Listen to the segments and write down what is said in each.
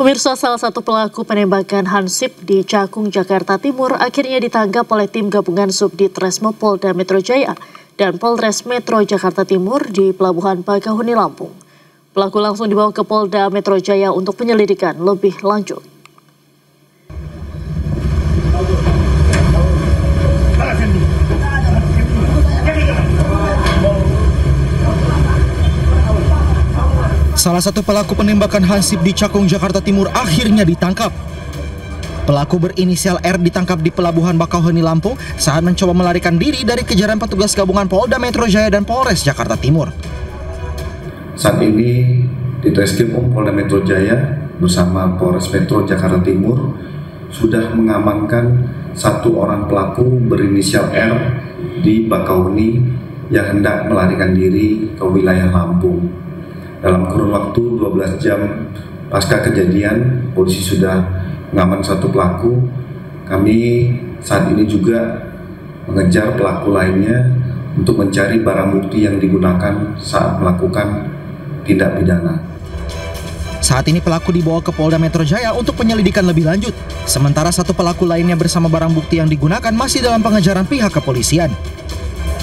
Pemirsa, salah satu pelaku penembakan Hansip di Cakung, Jakarta Timur akhirnya ditangkap oleh tim gabungan Subditresmo Polda Metro Jaya dan Polres Metro Jakarta Timur di Pelabuhan Bakauheni, Lampung. Pelaku langsung dibawa ke Polda Metro Jaya untuk penyelidikan lebih lanjut. Salah satu pelaku penembakan Hansip di Cakung, Jakarta Timur akhirnya ditangkap. Pelaku berinisial R ditangkap di Pelabuhan Bakauheni, Lampung saat mencoba melarikan diri dari kejaran petugas gabungan Polda Metro Jaya dan Polres Jakarta Timur. Saat ini di Treskrimum Polda Metro Jaya bersama Polres Metro Jakarta Timur sudah mengamankan satu orang pelaku berinisial R di Bakauheni yang hendak melarikan diri ke wilayah Lampung. Dalam kurun waktu 12 jam pasca kejadian, polisi sudah mengamankan satu pelaku. Kami saat ini juga mengejar pelaku lainnya untuk mencari barang bukti yang digunakan saat melakukan tindak pidana. Saat ini pelaku dibawa ke Polda Metro Jaya untuk penyelidikan lebih lanjut. Sementara satu pelaku lainnya bersama barang bukti yang digunakan masih dalam pengejaran pihak kepolisian.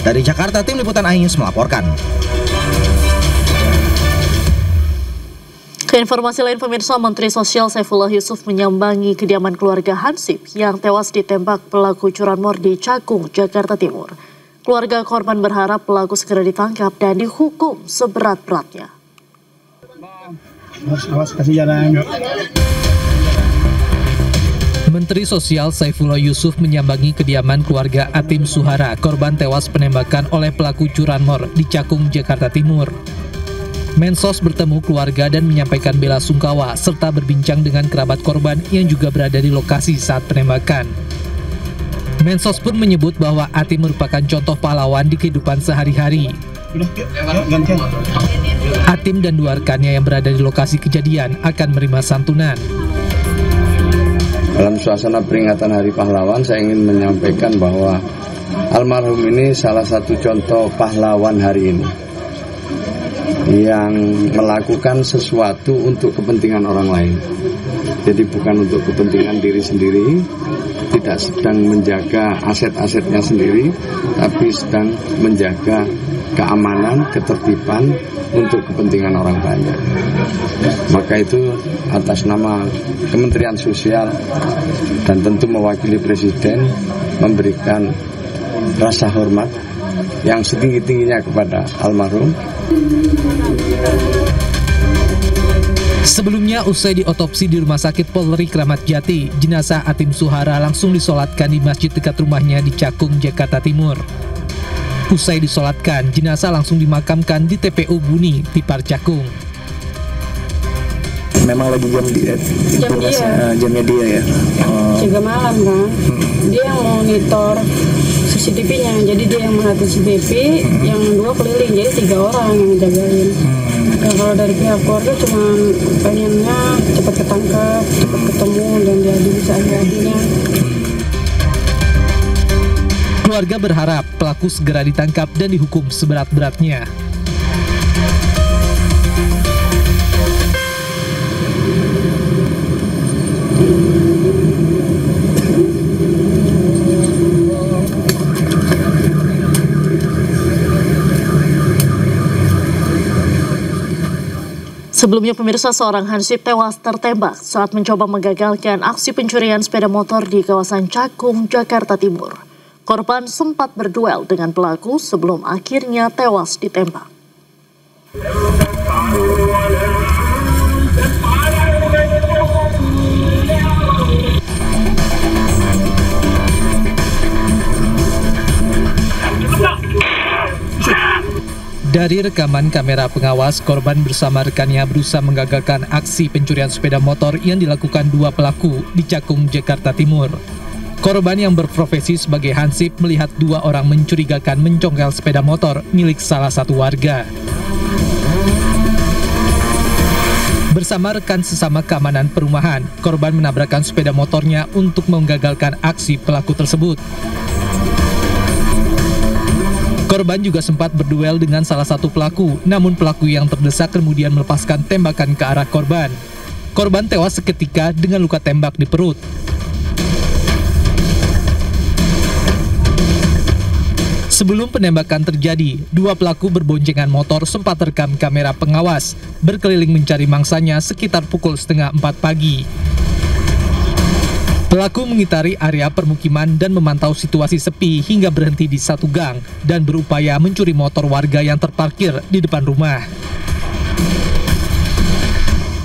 Dari Jakarta, tim liputan iNews melaporkan. Informasi lain, pemirsa, Menteri Sosial Saifullah Yusuf menyambangi kediaman keluarga Hansip yang tewas ditembak pelaku curanmor di Cakung, Jakarta Timur. Keluarga korban berharap pelaku segera ditangkap dan dihukum seberat-beratnya. Menteri Sosial Saifullah Yusuf menyambangi kediaman keluarga Atim Suhara, korban tewas penembakan oleh pelaku curanmor di Cakung, Jakarta Timur. Mensos bertemu keluarga dan menyampaikan bela sungkawa serta berbincang dengan kerabat korban yang juga berada di lokasi saat penembakan. Mensos pun menyebut bahwa Atim merupakan contoh pahlawan di kehidupan sehari-hari. Atim dan dua rekannya yang berada di lokasi kejadian akan menerima santunan. Dalam suasana peringatan Hari Pahlawan, saya ingin menyampaikan bahwa almarhum ini salah satu contoh pahlawan hari ini, yang melakukan sesuatu untuk kepentingan orang lain. Jadi bukan untuk kepentingan diri sendiri, tidak sedang menjaga aset-asetnya sendiri, tapi sedang menjaga keamanan, ketertiban untuk kepentingan orang banyak. Maka itu atas nama Kementerian Sosial dan tentu mewakili Presiden memberikan rasa hormat yang setinggi-tingginya kepada almarhum. Sebelumnya, usai diotopsi di Rumah Sakit Polri Kramat Jati, jenazah Atim Suhara langsung disolatkan di masjid dekat rumahnya di Cakung, Jakarta Timur. Usai disolatkan, jenazah langsung dimakamkan di TPU Buni, Tipar Cakung. Memang lagi jamnya dia ya. Juga malam kan, dia yang monitor CCTV-nya, jadi dia yang melihat CCTV, yang dua keliling, jadi 3 orang yang menjagain. Ya, kalau dari pihak keluarga cuma pengennya cepat ketangkap, cepat ketemu dan diadili seadil-adilnya. Keluarga berharap pelaku segera ditangkap dan dihukum seberat-beratnya. Sebelumnya, pemirsa, seorang Hansip tewas tertembak saat mencoba menggagalkan aksi pencurian sepeda motor di kawasan Cakung, Jakarta Timur. Korban sempat berduel dengan pelaku sebelum akhirnya tewas ditembak. Dari rekaman kamera pengawas, korban bersama rekannya berusaha menggagalkan aksi pencurian sepeda motor yang dilakukan dua pelaku di Cakung, Jakarta Timur. Korban yang berprofesi sebagai Hansip melihat dua orang mencurigakan mencongkel sepeda motor milik salah satu warga. Bersama rekan sesama keamanan perumahan, korban menabrakkan sepeda motornya untuk menggagalkan aksi pelaku tersebut. Korban juga sempat berduel dengan salah satu pelaku, namun pelaku yang terdesak kemudian melepaskan tembakan ke arah korban. Korban tewas seketika dengan luka tembak di perut. Sebelum penembakan terjadi, dua pelaku berboncengan motor sempat terekam kamera pengawas, berkeliling mencari mangsanya sekitar pukul 3:30 pagi. Pelaku mengitari area permukiman dan memantau situasi sepi hingga berhenti di satu gang dan berupaya mencuri motor warga yang terparkir di depan rumah.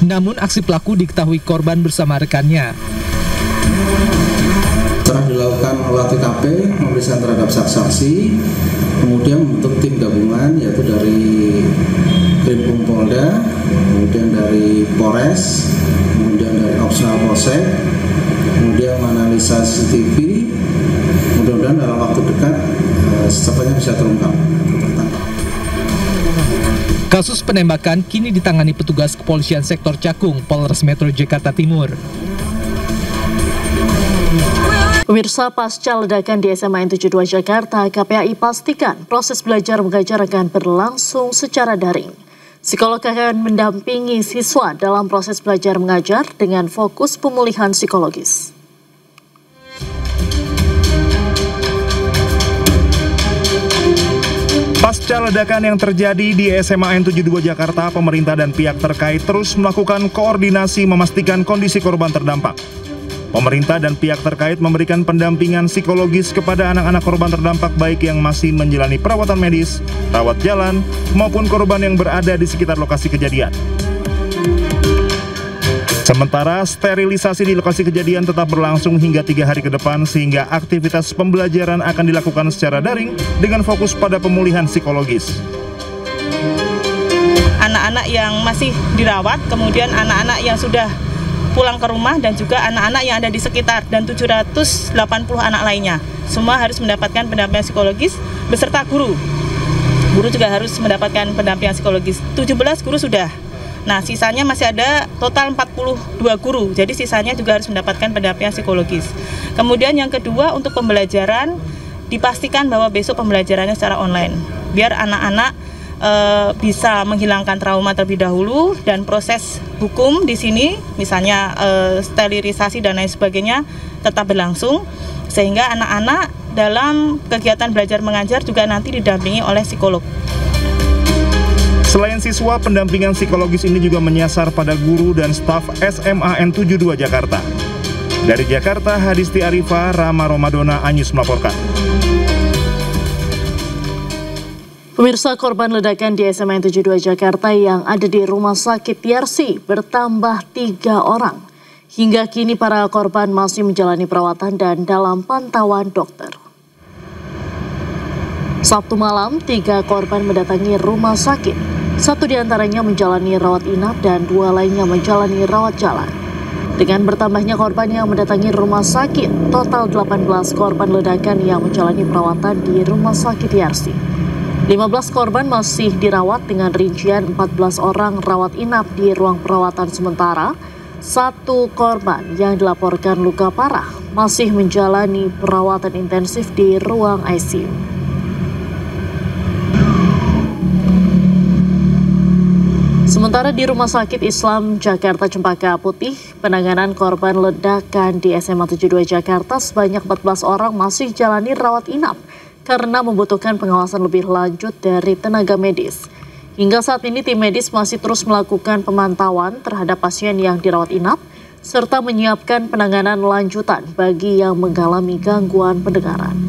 Namun aksi pelaku diketahui korban bersama rekannya. Setelah dilakukan olah TKP, pemeriksaan terhadap saksi, kemudian membentuk tim gabungan yaitu dari Krimpung Polda, kemudian dari Polres, kemudian dari Opsional Polsek, kemudian menganalisa CCTV. Mudah-mudahan dalam waktu dekat secepatnya bisa terungkap. Kasus penembakan kini ditangani petugas kepolisian sektor Cakung, Polres Metro Jakarta Timur. Pemirsa, pasca ledakan di SMA N 72 Jakarta, KPAI pastikan proses belajar mengajar akan berlangsung secara daring. Psikolog akan mendampingi siswa dalam proses belajar mengajar dengan fokus pemulihan psikologis. Pasca ledakan yang terjadi di SMA N 72 Jakarta, pemerintah dan pihak terkait terus melakukan koordinasi memastikan kondisi korban terdampak. Pemerintah dan pihak terkait memberikan pendampingan psikologis kepada anak-anak korban terdampak baik yang masih menjalani perawatan medis, rawat jalan, maupun korban yang berada di sekitar lokasi kejadian. Sementara sterilisasi di lokasi kejadian tetap berlangsung hingga 3 hari ke depan sehingga aktivitas pembelajaran akan dilakukan secara daring dengan fokus pada pemulihan psikologis. Anak-anak yang masih dirawat, kemudian anak-anak yang sudah pulang ke rumah dan juga anak-anak yang ada di sekitar dan 780 anak lainnya. Semua harus mendapatkan pendampingan psikologis beserta guru. Guru juga harus mendapatkan pendampingan psikologis. 17 guru sudah. Nah, sisanya masih ada total 42 guru, jadi sisanya juga harus mendapatkan pendampingan psikologis. Kemudian yang kedua, untuk pembelajaran, dipastikan bahwa besok pembelajarannya secara online, biar anak-anak bisa menghilangkan trauma terlebih dahulu, dan proses hukum di sini, misalnya sterilisasi dan lain sebagainya, tetap berlangsung, sehingga anak-anak dalam kegiatan belajar mengajar juga nanti didampingi oleh psikolog. Selain siswa, pendampingan psikologis ini juga menyasar pada guru dan staf SMA N 72 Jakarta. Dari Jakarta, Hadisti Arifa, Rama Romadona, Anyus melaporkan. Pemirsa, korban ledakan di SMA N 72 Jakarta yang ada di Rumah Sakit Yarsi bertambah 3 orang. Hingga kini para korban masih menjalani perawatan dan dalam pantauan dokter. Sabtu malam, 3 korban mendatangi rumah sakit. 1 diantaranya menjalani rawat inap dan 2 lainnya menjalani rawat jalan. Dengan bertambahnya korban yang mendatangi rumah sakit, total 18 korban ledakan yang menjalani perawatan di Rumah Sakit Yarsi. 15 korban masih dirawat dengan rincian 14 orang rawat inap di ruang perawatan sementara. 1 korban yang dilaporkan luka parah masih menjalani perawatan intensif di ruang ICU. Sementara di Rumah Sakit Islam Jakarta Cempaka Putih, penanganan korban ledakan di SMA 72 Jakarta sebanyak 14 orang masih jalani rawat inap karena membutuhkan pengawasan lebih lanjut dari tenaga medis. Hingga saat ini tim medis masih terus melakukan pemantauan terhadap pasien yang dirawat inap serta menyiapkan penanganan lanjutan bagi yang mengalami gangguan pendengaran.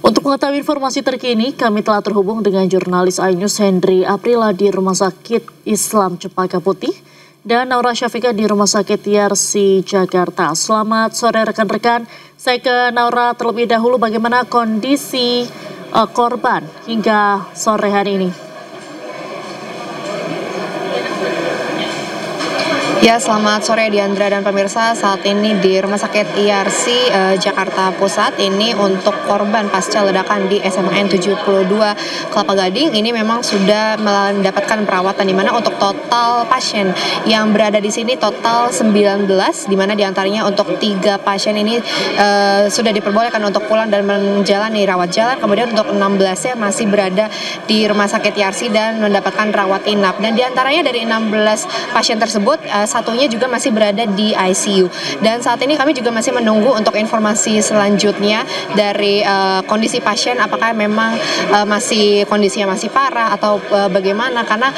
Untuk mengetahui informasi terkini, kami telah terhubung dengan jurnalis iNews Hendry Aprila di Rumah Sakit Islam Cempaka Putih dan Naura Syafika di Rumah Sakit Yarsi Jakarta. Selamat sore rekan-rekan. Saya ke Naura terlebih dahulu, bagaimana kondisi korban hingga sore hari ini? Ya, selamat sore Diandra dan pemirsa. Saat ini di Rumah Sakit IRC Jakarta Pusat ini untuk korban pasca ledakan di SMA N 72 Kelapa Gading ini memang sudah mendapatkan perawatan, di mana untuk total pasien yang berada di sini total 19, di mana diantaranya untuk 3 pasien ini sudah diperbolehkan untuk pulang dan menjalani rawat jalan. Kemudian untuk 16-nya masih berada di Rumah Sakit IRC dan mendapatkan rawat inap. Dan diantaranya dari 16 pasien tersebut satunya juga masih berada di ICU. Dan saat ini kami juga masih menunggu untuk informasi selanjutnya dari kondisi pasien, apakah memang kondisinya masih parah atau bagaimana, karena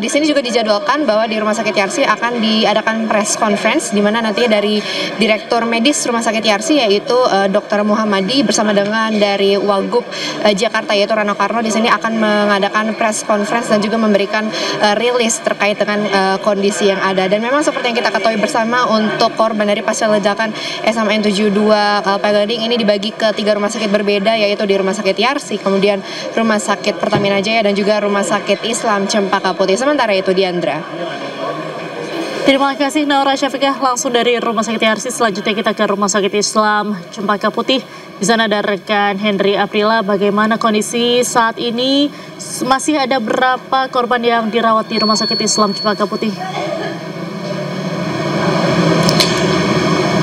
di sini juga dijadwalkan bahwa di Rumah Sakit IRC akan diadakan press conference, di mana nantinya dari Direktur Medis Rumah Sakit IRC yaitu Dr. Muhammadi bersama dengan dari Wagub Jakarta yaitu Rano Karno di sini akan mengadakan press conference dan juga memberikan rilis terkait dengan kondisi yang ada. Dan memang seperti yang kita ketahui bersama, untuk korban dari pasca ledakan SMA N 72 Kelapa Gading ini dibagi ke 3 rumah sakit berbeda, yaitu di Rumah Sakit IRC, kemudian Rumah Sakit Pertamina Jaya, dan juga Rumah Sakit Islam Cempaka Putih. Sementara itu, Diandra. Terima kasih Naura Syafiqah langsung dari Rumah Sakit IRC. Selanjutnya kita ke Rumah Sakit Islam Cempaka Putih. Di sana ada rekan Henry Aprila. Bagaimana kondisi saat ini? Masih ada berapa korban yang dirawat di Rumah Sakit Islam Cempaka Putih?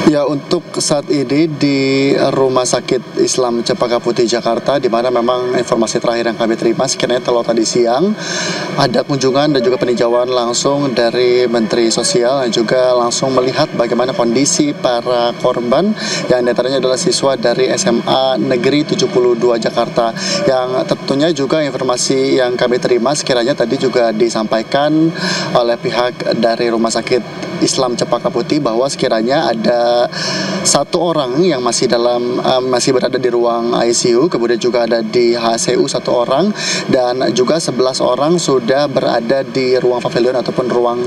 Ya, untuk saat ini di Rumah Sakit Islam Cempaka Putih Jakarta, di mana memang informasi terakhir yang kami terima sekiranya telah tadi siang ada kunjungan dan juga peninjauan langsung dari Menteri Sosial dan juga langsung melihat bagaimana kondisi para korban yang diantaranya adalah siswa dari SMA Negeri 72 Jakarta. Yang tentunya juga informasi yang kami terima sekiranya tadi juga disampaikan oleh pihak dari Rumah Sakit Islam Cempaka Putih bahwa sekiranya ada 1 orang yang masih berada di ruang ICU, kemudian juga ada di HCU 1 orang, dan juga 11 orang sudah berada di ruang pavilion ataupun ruang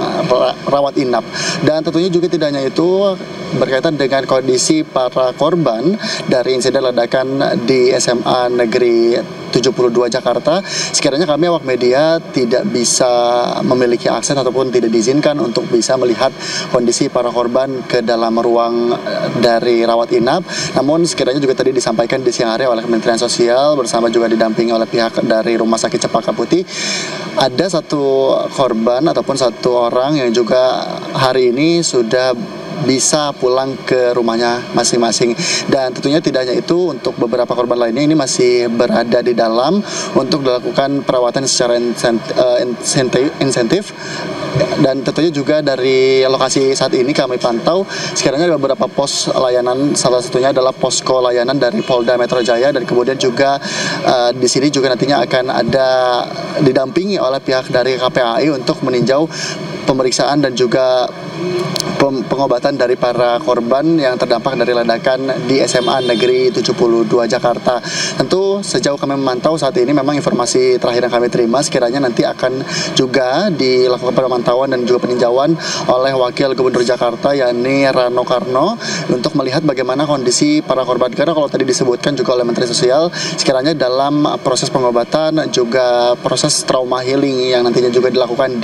rawat inap. Dan tentunya juga tidak hanya itu, berkaitan dengan kondisi para korban dari insiden ledakan di SMA Negeri 72 Jakarta, sekiranya kami awak media tidak bisa memiliki akses ataupun tidak diizinkan untuk bisa melihat kondisi para korban ke dalam ruang dari rawat inap. Namun sekiranya juga tadi disampaikan di siang hari oleh Kementerian Sosial bersama juga didampingi oleh pihak dari Rumah Sakit Cempaka Putih, ada 1 korban ataupun 1 orang yang juga hari ini sudah bisa pulang ke rumahnya masing-masing. Dan tentunya tidak hanya itu, untuk beberapa korban lainnya ini masih berada di dalam untuk dilakukan perawatan secara insentif. Dan tentunya juga dari lokasi saat ini kami pantau sekiranya ada beberapa pos layanan, salah satunya adalah posko layanan dari Polda Metro Jaya, dan kemudian juga di sini juga nantinya akan ada didampingi oleh pihak dari KPAI untuk meninjau pemeriksaan dan juga pengobatan dari para korban yang terdampak dari ledakan di SMA Negeri 72 Jakarta. Tentu sejauh kami memantau saat ini memang informasi terakhir yang kami terima sekiranya nanti akan juga dilakukan pemantauan dan juga peninjauan oleh Wakil Gubernur Jakarta yakni Rano Karno untuk melihat bagaimana kondisi para korban. Karena kalau tadi disebutkan juga oleh Menteri Sosial sekiranya dalam proses pengobatan juga proses trauma healing yang nantinya juga dilakukan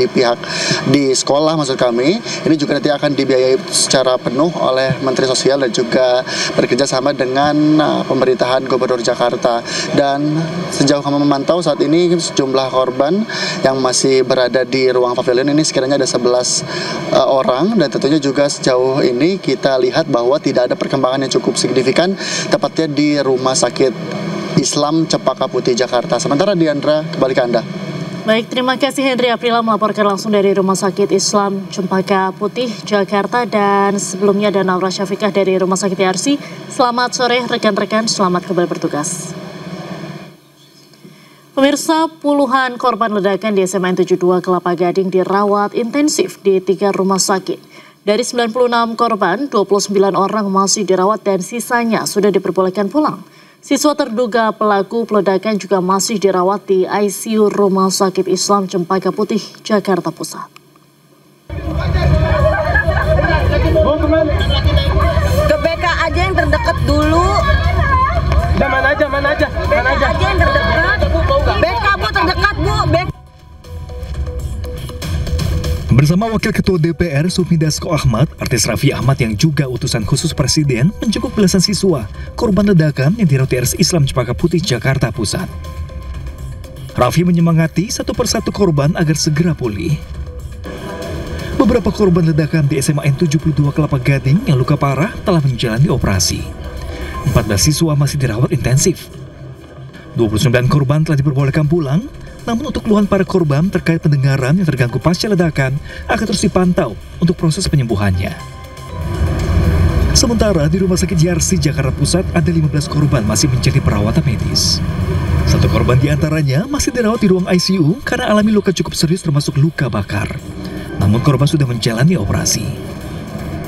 di sekolah maksud kami, ini juga nanti akan dibiayai secara penuh oleh Menteri Sosial dan juga bekerja sama dengan pemerintahan Gubernur Jakarta. Dan sejauh kami memantau saat ini sejumlah korban yang masih berada di ruang pavilion ini sekiranya ada 11 orang, dan tentunya juga sejauh ini kita lihat bahwa tidak ada perkembangan yang cukup signifikan tepatnya di Rumah Sakit Islam Cempaka Putih Jakarta. Sementara Diandra, kembali ke Anda. Baik, terima kasih Henry Aprila melaporkan langsung dari Rumah Sakit Islam Cempaka Putih, Jakarta. Dan sebelumnya ada Naura Syafiqah dari Rumah Sakit IRC. Selamat sore rekan-rekan, selamat kembali bertugas. Pemirsa, puluhan korban ledakan di SMA N 72 Kelapa Gading dirawat intensif di 3 rumah sakit. Dari 96 korban, 29 orang masih dirawat dan sisanya sudah diperbolehkan pulang. Siswa terduga pelaku peledakan juga masih dirawat di ICU Rumah Sakit Islam Cempaka Putih, Jakarta Pusat. Ke BK aja yang terdekat dulu. Mana aja. BK aja yang terdekat. BK Bu terdekat Bu. Bersama Wakil Ketua DPR Sufmi Dasko Ahmad, artis Raffi Ahmad yang juga utusan khusus Presiden menjenguk belasan siswa korban ledakan yang dirawat di RS Islam Cempaka Putih, Jakarta Pusat. Raffi menyemangati satu persatu korban agar segera pulih. Beberapa korban ledakan di SMA N72 Kelapa Gading yang luka parah telah menjalani operasi. 14 siswa masih dirawat intensif. 29 korban telah diperbolehkan pulang. Namun untuk keluhan para korban terkait pendengaran yang terganggu pasca ledakan akan terus dipantau untuk proses penyembuhannya. Sementara di Rumah Sakit Yarsi, Jakarta Pusat ada 15 korban masih menjalani perawatan medis. Satu korban diantaranya masih dirawat di ruang ICU karena alami luka cukup serius termasuk luka bakar. Namun korban sudah menjalani operasi.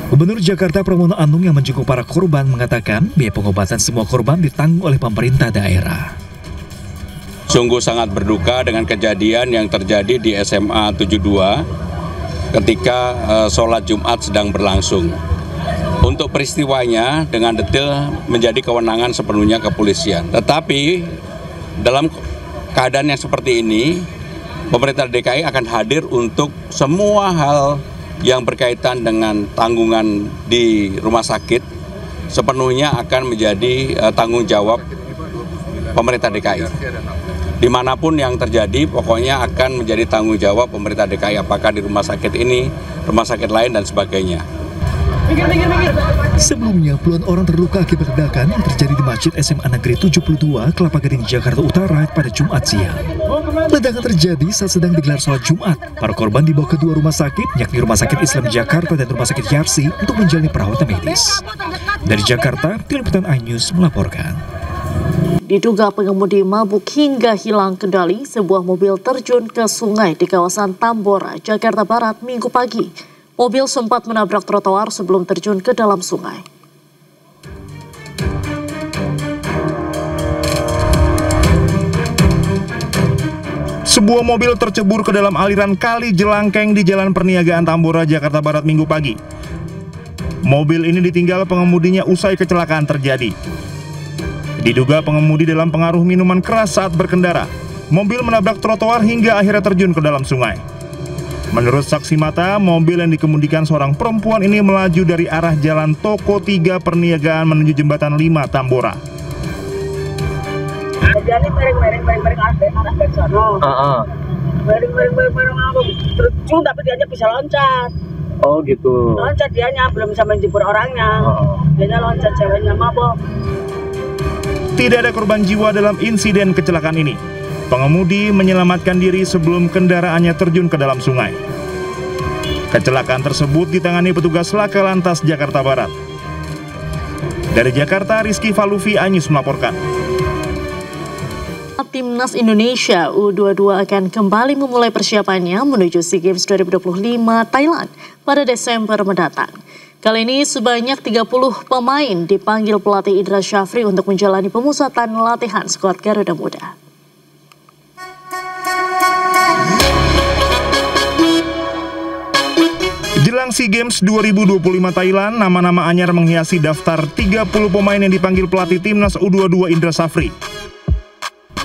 Gubernur Jakarta Pramono Anung yang menjenguk para korban mengatakan biaya pengobatan semua korban ditanggung oleh pemerintah daerah. Sungguh sangat berduka dengan kejadian yang terjadi di SMA 72 ketika sholat Jumat sedang berlangsung. Untuk peristiwanya dengan detail menjadi kewenangan sepenuhnya kepolisian. Tetapi dalam keadaan yang seperti ini, pemerintah DKI akan hadir untuk semua hal yang berkaitan dengan tanggungan di rumah sakit sepenuhnya akan menjadi tanggung jawab pemerintah DKI. Dimanapun yang terjadi, pokoknya akan menjadi tanggung jawab pemerintah DKI, apakah di rumah sakit ini, rumah sakit lain, dan sebagainya. Sebelumnya, puluhan orang terluka akibat ledakan yang terjadi di Masjid SMA Negeri 72, Kelapa Gading, Jakarta Utara pada Jumat siang. Ledakan terjadi saat sedang digelar sholat Jumat. Para korban dibawa ke dua rumah sakit, yakni Rumah Sakit Islam Jakarta dan Rumah Sakit Yarsi untuk menjalani perawatan medis. Dari Jakarta, Tim Liputan iNews melaporkan. Diduga pengemudi mabuk hingga hilang kendali, sebuah mobil terjun ke sungai di kawasan Tambora, Jakarta Barat, Minggu pagi. Mobil sempat menabrak trotoar sebelum terjun ke dalam sungai. Sebuah mobil tercebur ke dalam aliran kali Jelangkeng di Jalan Perniagaan Tambora, Jakarta Barat, Minggu pagi. Mobil ini ditinggal pengemudinya usai kecelakaan terjadi. Diduga pengemudi dalam pengaruh minuman keras saat berkendara. Mobil menabrak trotoar hingga akhirnya terjun ke dalam sungai. Menurut saksi mata, mobil yang dikemudikan seorang perempuan ini melaju dari arah Jalan Toko 3 Perniagaan menuju Jembatan 5 Tambora. Dia ini bareng arah dari sana. Bareng aku terjun tapi dianya bisa loncat. Oh gitu. Loncat dianya belum bisa menjebur orangnya. Dianya loncat, ceweknya mabok. Tidak ada korban jiwa dalam insiden kecelakaan ini. Pengemudi menyelamatkan diri sebelum kendaraannya terjun ke dalam sungai. Kecelakaan tersebut ditangani petugas Laka Lantas Jakarta Barat. Dari Jakarta, Rizky Falufi, iNews melaporkan. Timnas Indonesia U22 akan kembali memulai persiapannya menuju SEA Games 2025 Thailand pada Desember mendatang. Kali ini sebanyak 30 pemain dipanggil pelatih Indra Syafri untuk menjalani pemusatan latihan skuad Garuda Muda. Jelang SEA Games 2025 Thailand, nama-nama anyar menghiasi daftar 30 pemain yang dipanggil pelatih Timnas U22 Indra Syafri.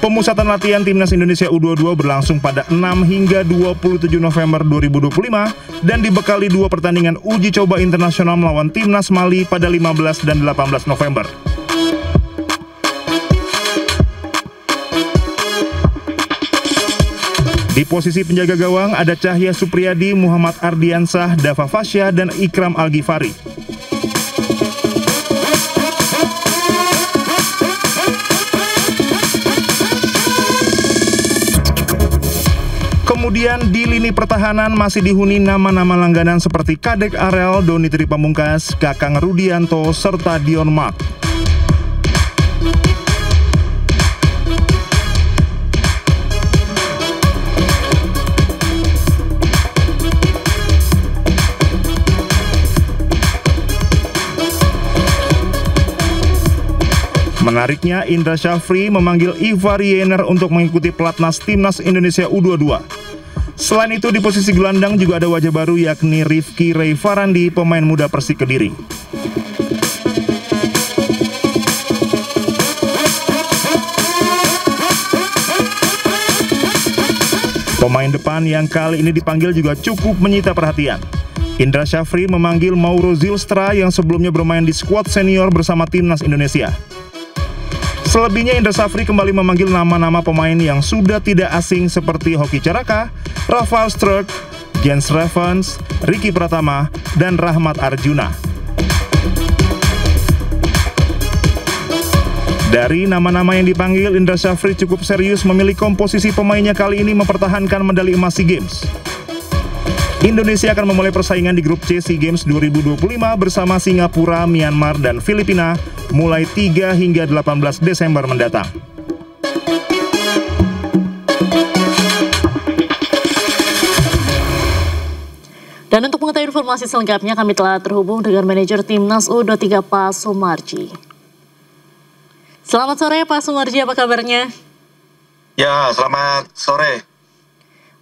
Pemusatan latihan Timnas Indonesia U22 berlangsung pada 6 hingga 27 November 2025 dan dibekali 2 pertandingan uji coba internasional melawan Timnas Mali pada 15 dan 18 November. Di posisi penjaga gawang ada Cahya Supriyadi, Muhammad Ardiansah, Dava Fasya, dan Ikram Al-Ghifari. Kemudian di lini pertahanan masih dihuni nama-nama langganan seperti Kadek Arel, Doni Tri Pamungkas, Kakang Rudianto, serta Dion Mark. Menariknya, Indra Syafri memanggil Ivari Yener untuk mengikuti pelatnas Timnas Indonesia U22. Selain itu, di posisi gelandang juga ada wajah baru yakni Rifki Ray Farandi, pemain muda Persik Kediri. Pemain depan yang kali ini dipanggil juga cukup menyita perhatian. Indra Syafri memanggil Mauro Zylstra yang sebelumnya bermain di skuad senior bersama timnas Indonesia. Selebihnya Indra Syafri kembali memanggil nama-nama pemain yang sudah tidak asing seperti Hoki Caraka, Rafael Struijk, Jens Revens, Ricky Pratama, dan Rahmat Arjuna. Dari nama-nama yang dipanggil, Indra Syafri cukup serius memilih komposisi pemainnya kali ini mempertahankan medali emas SEA Games. Indonesia akan memulai persaingan di grup C SEA Games 2025 bersama Singapura, Myanmar, dan Filipina mulai 3 hingga 18 Desember mendatang. Dan untuk mengetahui informasi selengkapnya, kami telah terhubung dengan manajer Timnas U23 Pak Sumarji. Selamat sore Pak Sumarji, apa kabarnya? Ya, selamat sore.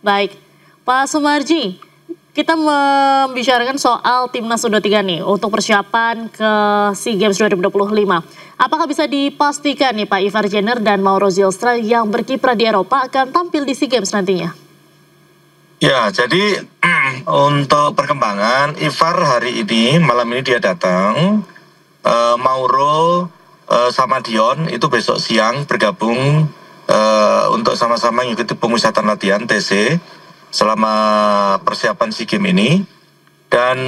Baik, Pak Sumarji, kita membicarakan soal Timnas U23 nih untuk persiapan ke SEA Games 2025. Apakah bisa dipastikan nih Pak, Ivar Jenner dan Mauro Zylstra yang berkiprah di Eropa akan tampil di SEA Games nantinya? Ya, jadi untuk perkembangan, Ivar hari ini, malam ini dia datang, Mauro sama Dion itu besok siang bergabung untuk sama-sama mengikuti pemusatan latihan TC selama persiapan SEA Games ini. Dan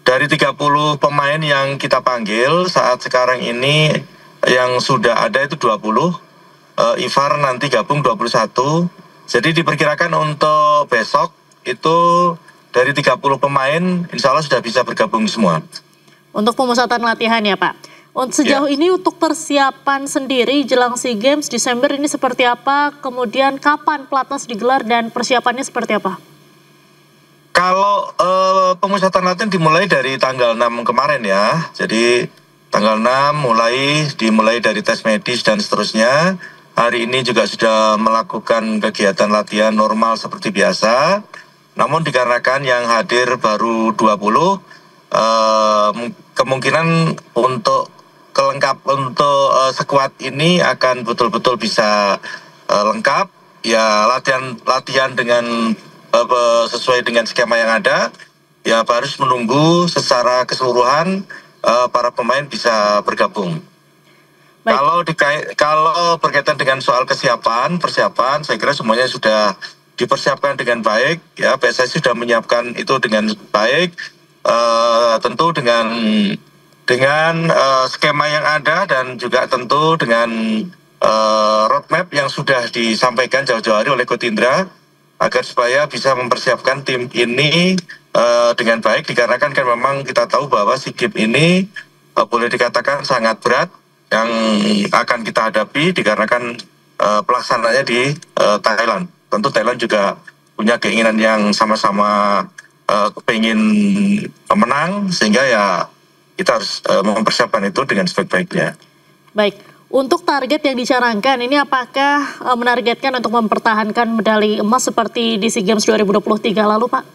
dari 30 pemain yang kita panggil saat sekarang ini yang sudah ada itu 20, Ivar nanti gabung 21. Jadi diperkirakan untuk besok itu dari 30 pemain insya Allah sudah bisa bergabung semua. Untuk pemusatan latihan ya Pak. Sejauh ini untuk persiapan sendiri jelang SEA Games Desember ini seperti apa? Kemudian kapan pelatnas digelar dan persiapannya seperti apa? Kalau pemusatan latihan dimulai dari tanggal 6 kemarin ya. Jadi tanggal 6 dimulai dari tes medis dan seterusnya. Hari ini juga sudah melakukan kegiatan latihan normal seperti biasa. Namun dikarenakan yang hadir baru 20, kemungkinan untuk skuad ini akan betul-betul bisa lengkap. Ya latihan dengan sesuai dengan skema yang ada. Ya harus menunggu secara keseluruhan para pemain bisa bergabung. Kalau berkaitan dengan soal persiapan, saya kira semuanya sudah dipersiapkan dengan baik. Ya PSSI sudah menyiapkan itu dengan baik. Tentu dengan skema yang ada dan juga tentu dengan roadmap yang sudah disampaikan jauh-jauh hari oleh Coach Indra agar supaya bisa mempersiapkan tim ini dengan baik, dikarenakan kan memang kita tahu bahwa SEA Games ini boleh dikatakan sangat berat yang akan kita hadapi dikarenakan pelaksanaannya di Thailand. Tentu Thailand juga punya keinginan yang sama-sama pengen menang, sehingga ya kita harus mempersiapkan itu dengan sebaik-baiknya. Baik, untuk target yang dicanangkan ini apakah menargetkan untuk mempertahankan medali emas seperti di SEA Games 2023 lalu Pak?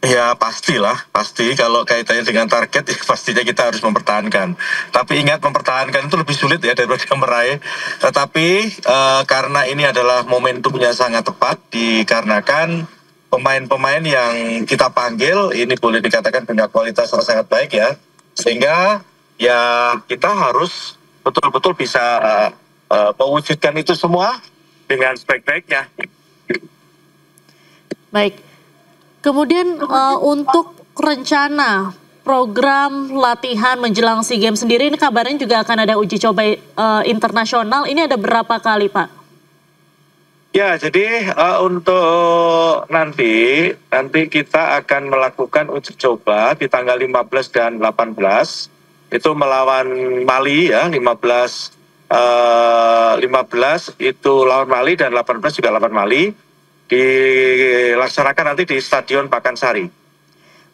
Ya pastilah, pasti kalau kaitannya dengan target ya pastinya kita harus mempertahankan. Tapi ingat, mempertahankan itu lebih sulit ya daripada meraih. Tetapi karena ini adalah momentumnya sangat tepat, dikarenakan pemain-pemain yang kita panggil ini boleh dikatakan punya kualitas yang sangat baik ya. Sehingga ya kita harus betul-betul bisa mewujudkan itu semua dengan sebaik-baiknya. Baik. Kemudian untuk rencana program latihan menjelang SEA Games sendiri ini kabarnya juga akan ada uji coba internasional. Ini ada berapa kali Pak? Ya, jadi untuk nanti kita akan melakukan uji coba di tanggal 15 dan 18 itu melawan Mali ya, 15 itu lawan Mali dan 18 juga lawan Mali, dilaksanakan nanti di Stadion Pakansari.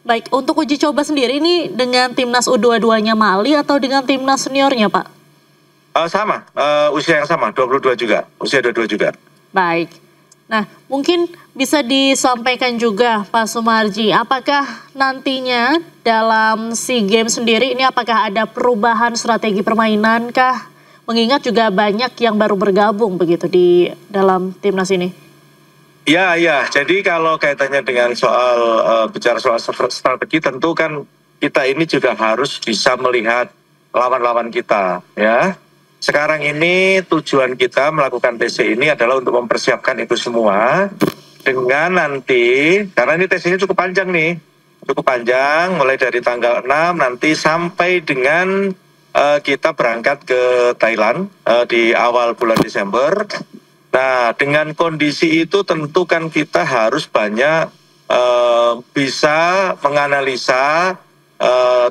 Baik, untuk uji coba sendiri ini dengan timnas U22-nya Mali atau dengan timnas seniornya Pak? Sama, usia yang sama, 22 juga, usia 22 juga. Baik. Nah, mungkin bisa disampaikan juga Pak Sumarji, apakah nantinya dalam SEA Games sendiri ini apakah ada perubahan strategi permainan kah? Mengingat juga banyak yang baru bergabung begitu di dalam timnas ini. Ya, jadi kalau kaitannya dengan soal bicara soal strategi, tentu kan kita ini juga harus bisa melihat lawan-lawan kita, ya. Sekarang ini tujuan kita melakukan TC ini adalah untuk mempersiapkan itu semua dengan nanti, karena ini TC-nya cukup panjang nih, cukup panjang, mulai dari tanggal 6 nanti sampai dengan kita berangkat ke Thailand di awal bulan Desember. Nah, dengan kondisi itu tentu kan kita harus banyak bisa menganalisa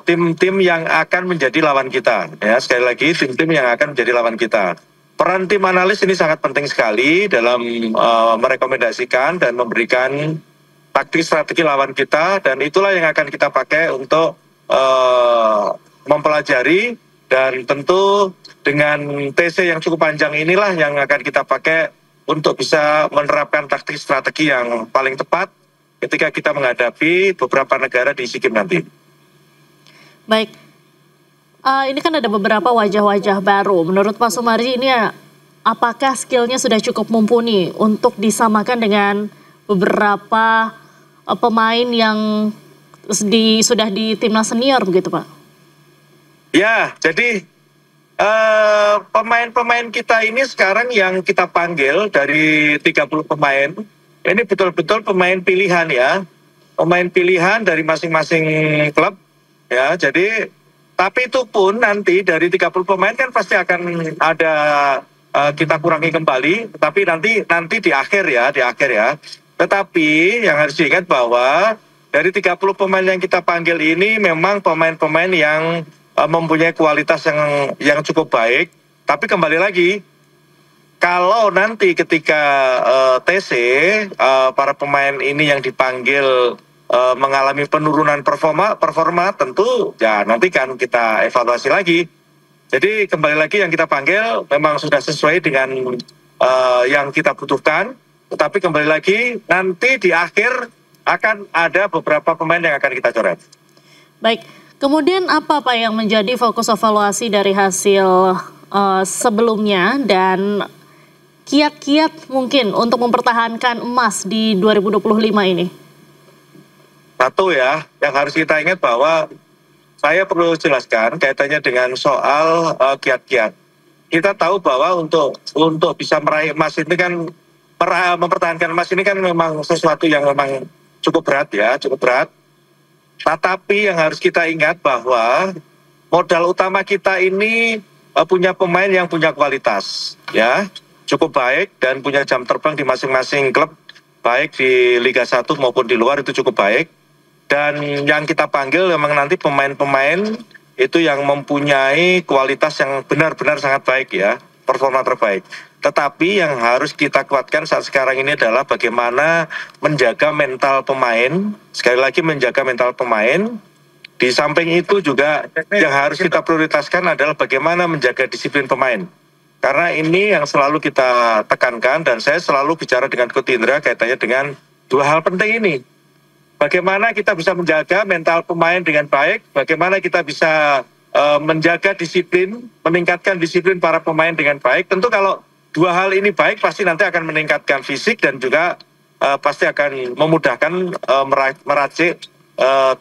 tim-tim yang akan menjadi lawan kita. Ya, sekali lagi tim-tim yang akan menjadi lawan kita. Peran tim analis ini sangat penting sekali dalam merekomendasikan dan memberikan taktik strategi lawan kita, dan itulah yang akan kita pakai untuk mempelajari, dan tentu dengan TC yang cukup panjang inilah yang akan kita pakai untuk bisa menerapkan taktik strategi yang paling tepat ketika kita menghadapi beberapa negara di SEA Games nanti. Baik, ini kan ada beberapa wajah-wajah baru. Menurut Pak Sumarji ini apakah skillnya sudah cukup mumpuni untuk disamakan dengan beberapa pemain yang sudah di timnas senior begitu Pak? Ya, jadi pemain-pemain kita ini sekarang yang kita panggil dari 30 pemain, ini betul-betul pemain pilihan ya. Pemain pilihan dari masing-masing klub ya. Jadi tapi itu pun nanti dari 30 pemain kan pasti akan ada kita kurangi kembali, tapi nanti di akhir ya. Tetapi yang harus diingat bahwa dari 30 pemain yang kita panggil ini memang pemain-pemain yang mempunyai kualitas yang cukup baik. Tapi kembali lagi, kalau nanti ketika TC para pemain ini yang dipanggil mengalami penurunan performa tentu ya nanti kan kita evaluasi lagi. Jadi kembali lagi yang kita panggil memang sudah sesuai dengan yang kita butuhkan. Tetapi kembali lagi nanti di akhir akan ada beberapa pemain yang akan kita coret. Baik. Kemudian apa Pak yang menjadi fokus evaluasi dari hasil sebelumnya dan kiat-kiat mungkin untuk mempertahankan emas di 2025 ini? Satu ya, yang harus kita ingat bahwa saya perlu jelaskan kaitannya dengan soal kiat-kiat. Kita tahu bahwa untuk bisa meraih emas ini kan, mempertahankan emas ini kan memang sesuatu yang memang cukup berat ya, cukup berat. Tetapi yang harus kita ingat bahwa modal utama kita ini punya pemain yang punya kualitas, ya cukup baik dan punya jam terbang di masing-masing klub, baik di Liga 1 maupun di luar itu cukup baik. Dan yang kita panggil memang nanti pemain-pemain itu yang mempunyai kualitas yang benar-benar sangat baik ya, performa terbaik. Tetapi yang harus kita kuatkan saat sekarang ini adalah bagaimana menjaga mental pemain. Sekali lagi menjaga mental pemain. Di samping itu juga yang harus kita prioritaskan adalah bagaimana menjaga disiplin pemain. Karena ini yang selalu kita tekankan dan saya selalu bicara dengan Coach Indra kaitannya dengan dua hal penting ini. Bagaimana kita bisa menjaga mental pemain dengan baik, bagaimana kita bisa menjaga disiplin, meningkatkan disiplin para pemain dengan baik. Tentu kalau dua hal ini baik pasti nanti akan meningkatkan fisik dan juga pasti akan memudahkan meracik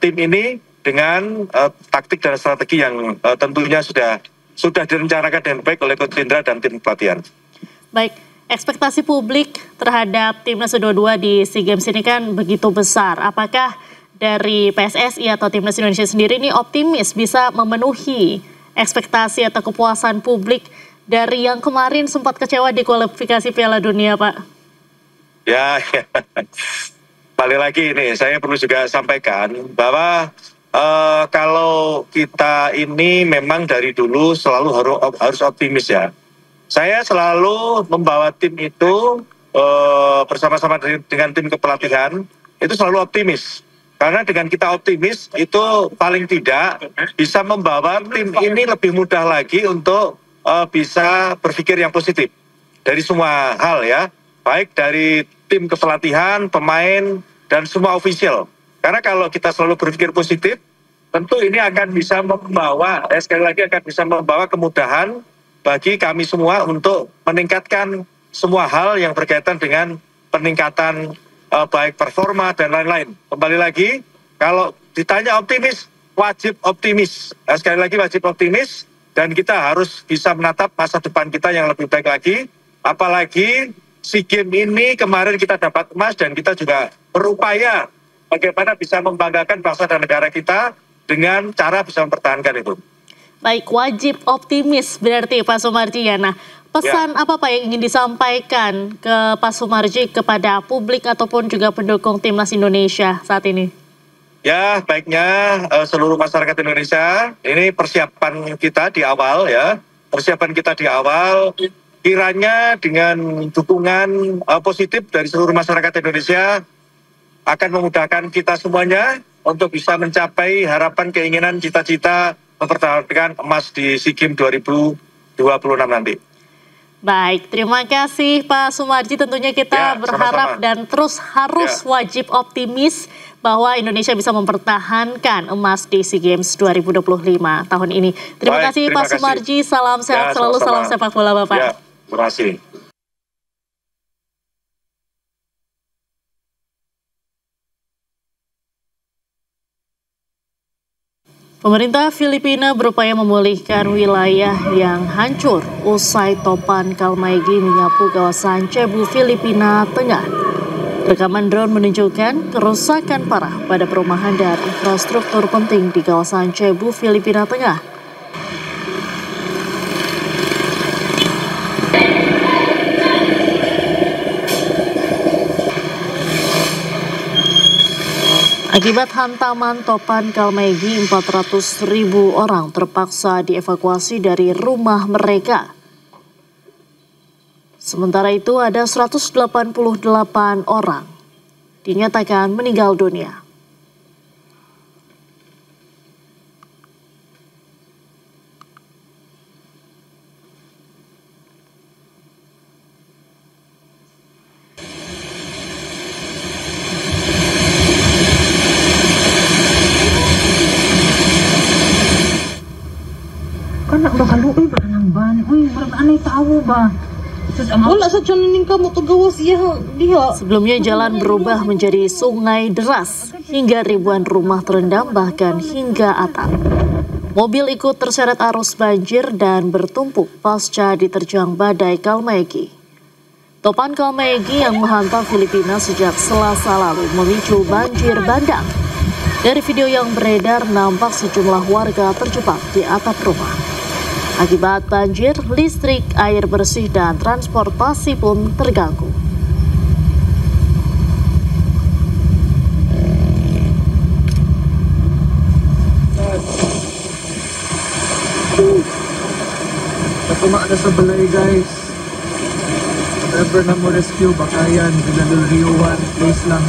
tim ini dengan taktik dan strategi yang tentunya sudah direncanakan dengan baik oleh Coach Indra dan tim pelatihan. Baik, ekspektasi publik terhadap Timnas U22 di SEA Games ini kan begitu besar. Apakah dari PSSI atau Timnas Indonesia sendiri ini optimis bisa memenuhi ekspektasi atau kepuasan publik dari yang kemarin sempat kecewa di kualifikasi Piala Dunia, Pak? Ya. Balik lagi ini, saya perlu juga sampaikan bahwa kalau kita ini memang dari dulu selalu harus optimis ya. Saya selalu membawa tim itu bersama-sama dengan tim kepelatihan itu selalu optimis. Karena dengan kita optimis itu paling tidak bisa membawa tim ini lebih mudah lagi untuk bisa berpikir yang positif dari semua hal ya, baik dari tim kepelatihan, pemain dan semua official. Karena kalau kita selalu berpikir positif, tentu ini akan bisa membawa, sekali lagi akan bisa membawa kemudahan bagi kami semua untuk meningkatkan semua hal yang berkaitan dengan peningkatan baik performa dan lain-lain. Kembali lagi, kalau ditanya optimis, wajib optimis. Sekali lagi wajib optimis, dan kita harus bisa menatap masa depan kita yang lebih baik lagi. Apalagi SEA Games ini kemarin kita dapat emas, dan kita juga berupaya bagaimana bisa membanggakan bangsa dan negara kita dengan cara bisa mempertahankan itu. Baik, wajib optimis berarti Pak Sumarji ya. Nah, pesan apa Pak yang ingin disampaikan ke Pak Sumarji kepada publik ataupun juga pendukung Timnas Indonesia saat ini? Ya, baiknya seluruh masyarakat Indonesia, ini persiapan kita di awal ya. Persiapan kita di awal, kiranya dengan dukungan positif dari seluruh masyarakat Indonesia akan memudahkan kita semuanya untuk bisa mencapai harapan, keinginan, cita-cita mempertahankan emas di SEA Games 2026 nanti. Baik, terima kasih Pak Sumarji. Tentunya kita berharap dan terus harus wajib optimis bahwa Indonesia bisa mempertahankan emas di SEA Games 2025 tahun ini. Terima kasih Pak Sumarji, salam sehat selalu, salam sepak bola Bapak. Ya, terima kasih. Pemerintah Filipina berupaya memulihkan wilayah yang hancur usai topan Kalmaegi menyapu kawasan Cebu, Filipina Tengah. Rekaman drone menunjukkan kerusakan parah pada perumahan dan infrastruktur penting di kawasan Cebu, Filipina Tengah. Akibat hantaman topan Kalmaegi, 400.000 orang terpaksa dievakuasi dari rumah mereka. Sementara itu ada 188 orang dinyatakan meninggal dunia. Nak bakal berenang ban, aneh tahu bah. Sebelumnya jalan berubah menjadi sungai deras hingga ribuan rumah terendam bahkan hingga atap. Mobil ikut terseret arus banjir dan bertumpuk pasca diterjang badai Kalmaegi. Topan Kalmaegi yang menghantam Filipina sejak Selasa lalu memicu banjir bandang. Dari video yang beredar nampak sejumlah warga terjebak di atap rumah. Akibat banjir, listrik, air bersih, dan transportasi pun terganggu. Cuma ada sebelah guys. Ever na mo rescue bakayan Binadul Rio 1 please lang.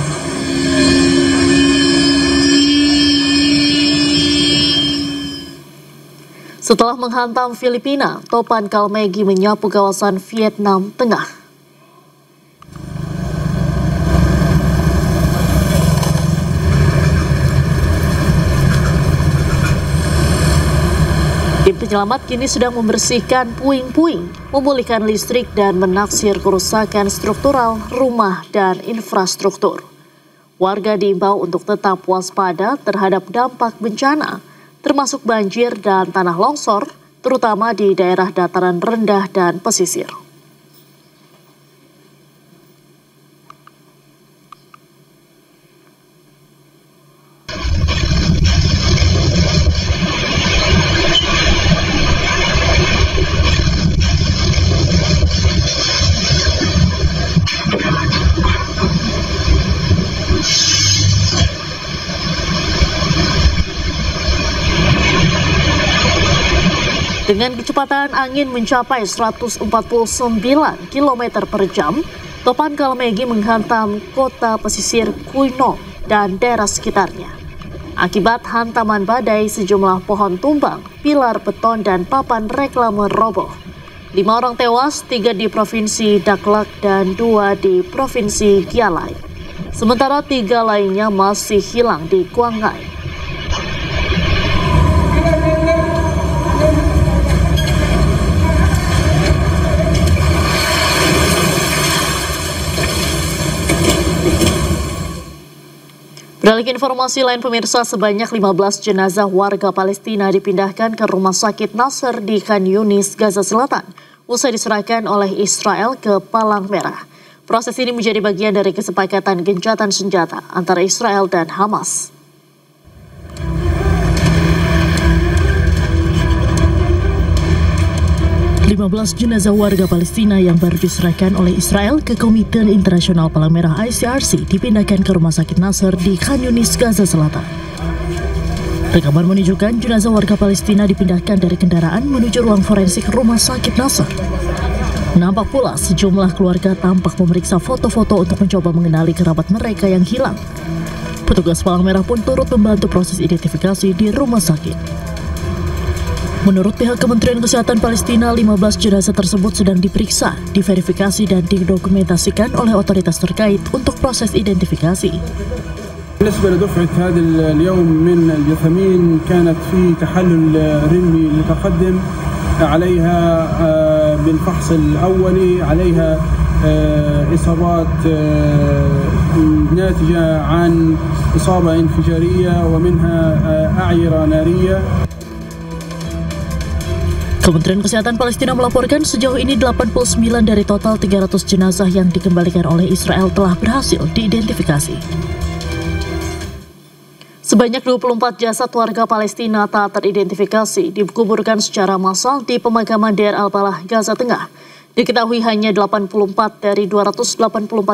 Setelah menghantam Filipina, topan Kalmaegi menyapu kawasan Vietnam Tengah. Tim penyelamat kini sedang membersihkan puing-puing, memulihkan listrik dan menaksir kerusakan struktural rumah dan infrastruktur. Warga diimbau untuk tetap waspada terhadap dampak bencana, termasuk banjir dan tanah longsor, terutama di daerah dataran rendah dan pesisir. Dengan kecepatan angin mencapai 149 km per jam, topan Kalmaegi menghantam kota pesisir Kuino dan daerah sekitarnya. Akibat hantaman badai, sejumlah pohon tumbang, pilar beton dan papan reklame roboh. 5 orang tewas, 3 di Provinsi Daklak dan 2 di Provinsi Gialai. Sementara 3 lainnya masih hilang di Quang Ngai. Beralih ke informasi lain pemirsa, sebanyak 15 jenazah warga Palestina dipindahkan ke Rumah Sakit Nasr di Khan Yunis, Gaza Selatan, usai diserahkan oleh Israel ke Palang Merah. Proses ini menjadi bagian dari kesepakatan gencatan senjata antara Israel dan Hamas. Jenazah warga Palestina yang baru diserahkan oleh Israel ke Komite Internasional Palang Merah ICRC dipindahkan ke Rumah Sakit Nasr di Khan Yunis, Gaza Selatan. Rekaman menunjukkan jenazah warga Palestina dipindahkan dari kendaraan menuju ruang forensik Rumah Sakit Nasr. Nampak pula sejumlah keluarga tampak memeriksa foto-foto untuk mencoba mengenali kerabat mereka yang hilang. Petugas Palang Merah pun turut membantu proses identifikasi di rumah sakit. Menurut pihak Kementerian Kesehatan Palestina, 15 jenazah tersebut sedang diperiksa, diverifikasi dan didokumentasikan oleh otoritas terkait untuk proses identifikasi. بالنسبة لدفعة هذا اليوم من الجثمين كانت في تحلل رمي متقدم عليها بالفحص الأولي عليها إصابات ناتجة عن إصابة انفجارية ومنها أعيرة نارية. Kementerian Kesehatan Palestina melaporkan sejauh ini 89 dari total 300 jenazah yang dikembalikan oleh Israel telah berhasil diidentifikasi. Sebanyak 24 jasad warga Palestina tak teridentifikasi dikuburkan secara massal di pemakaman Deir al-Balah, Gaza Tengah. Diketahui hanya 84 dari 284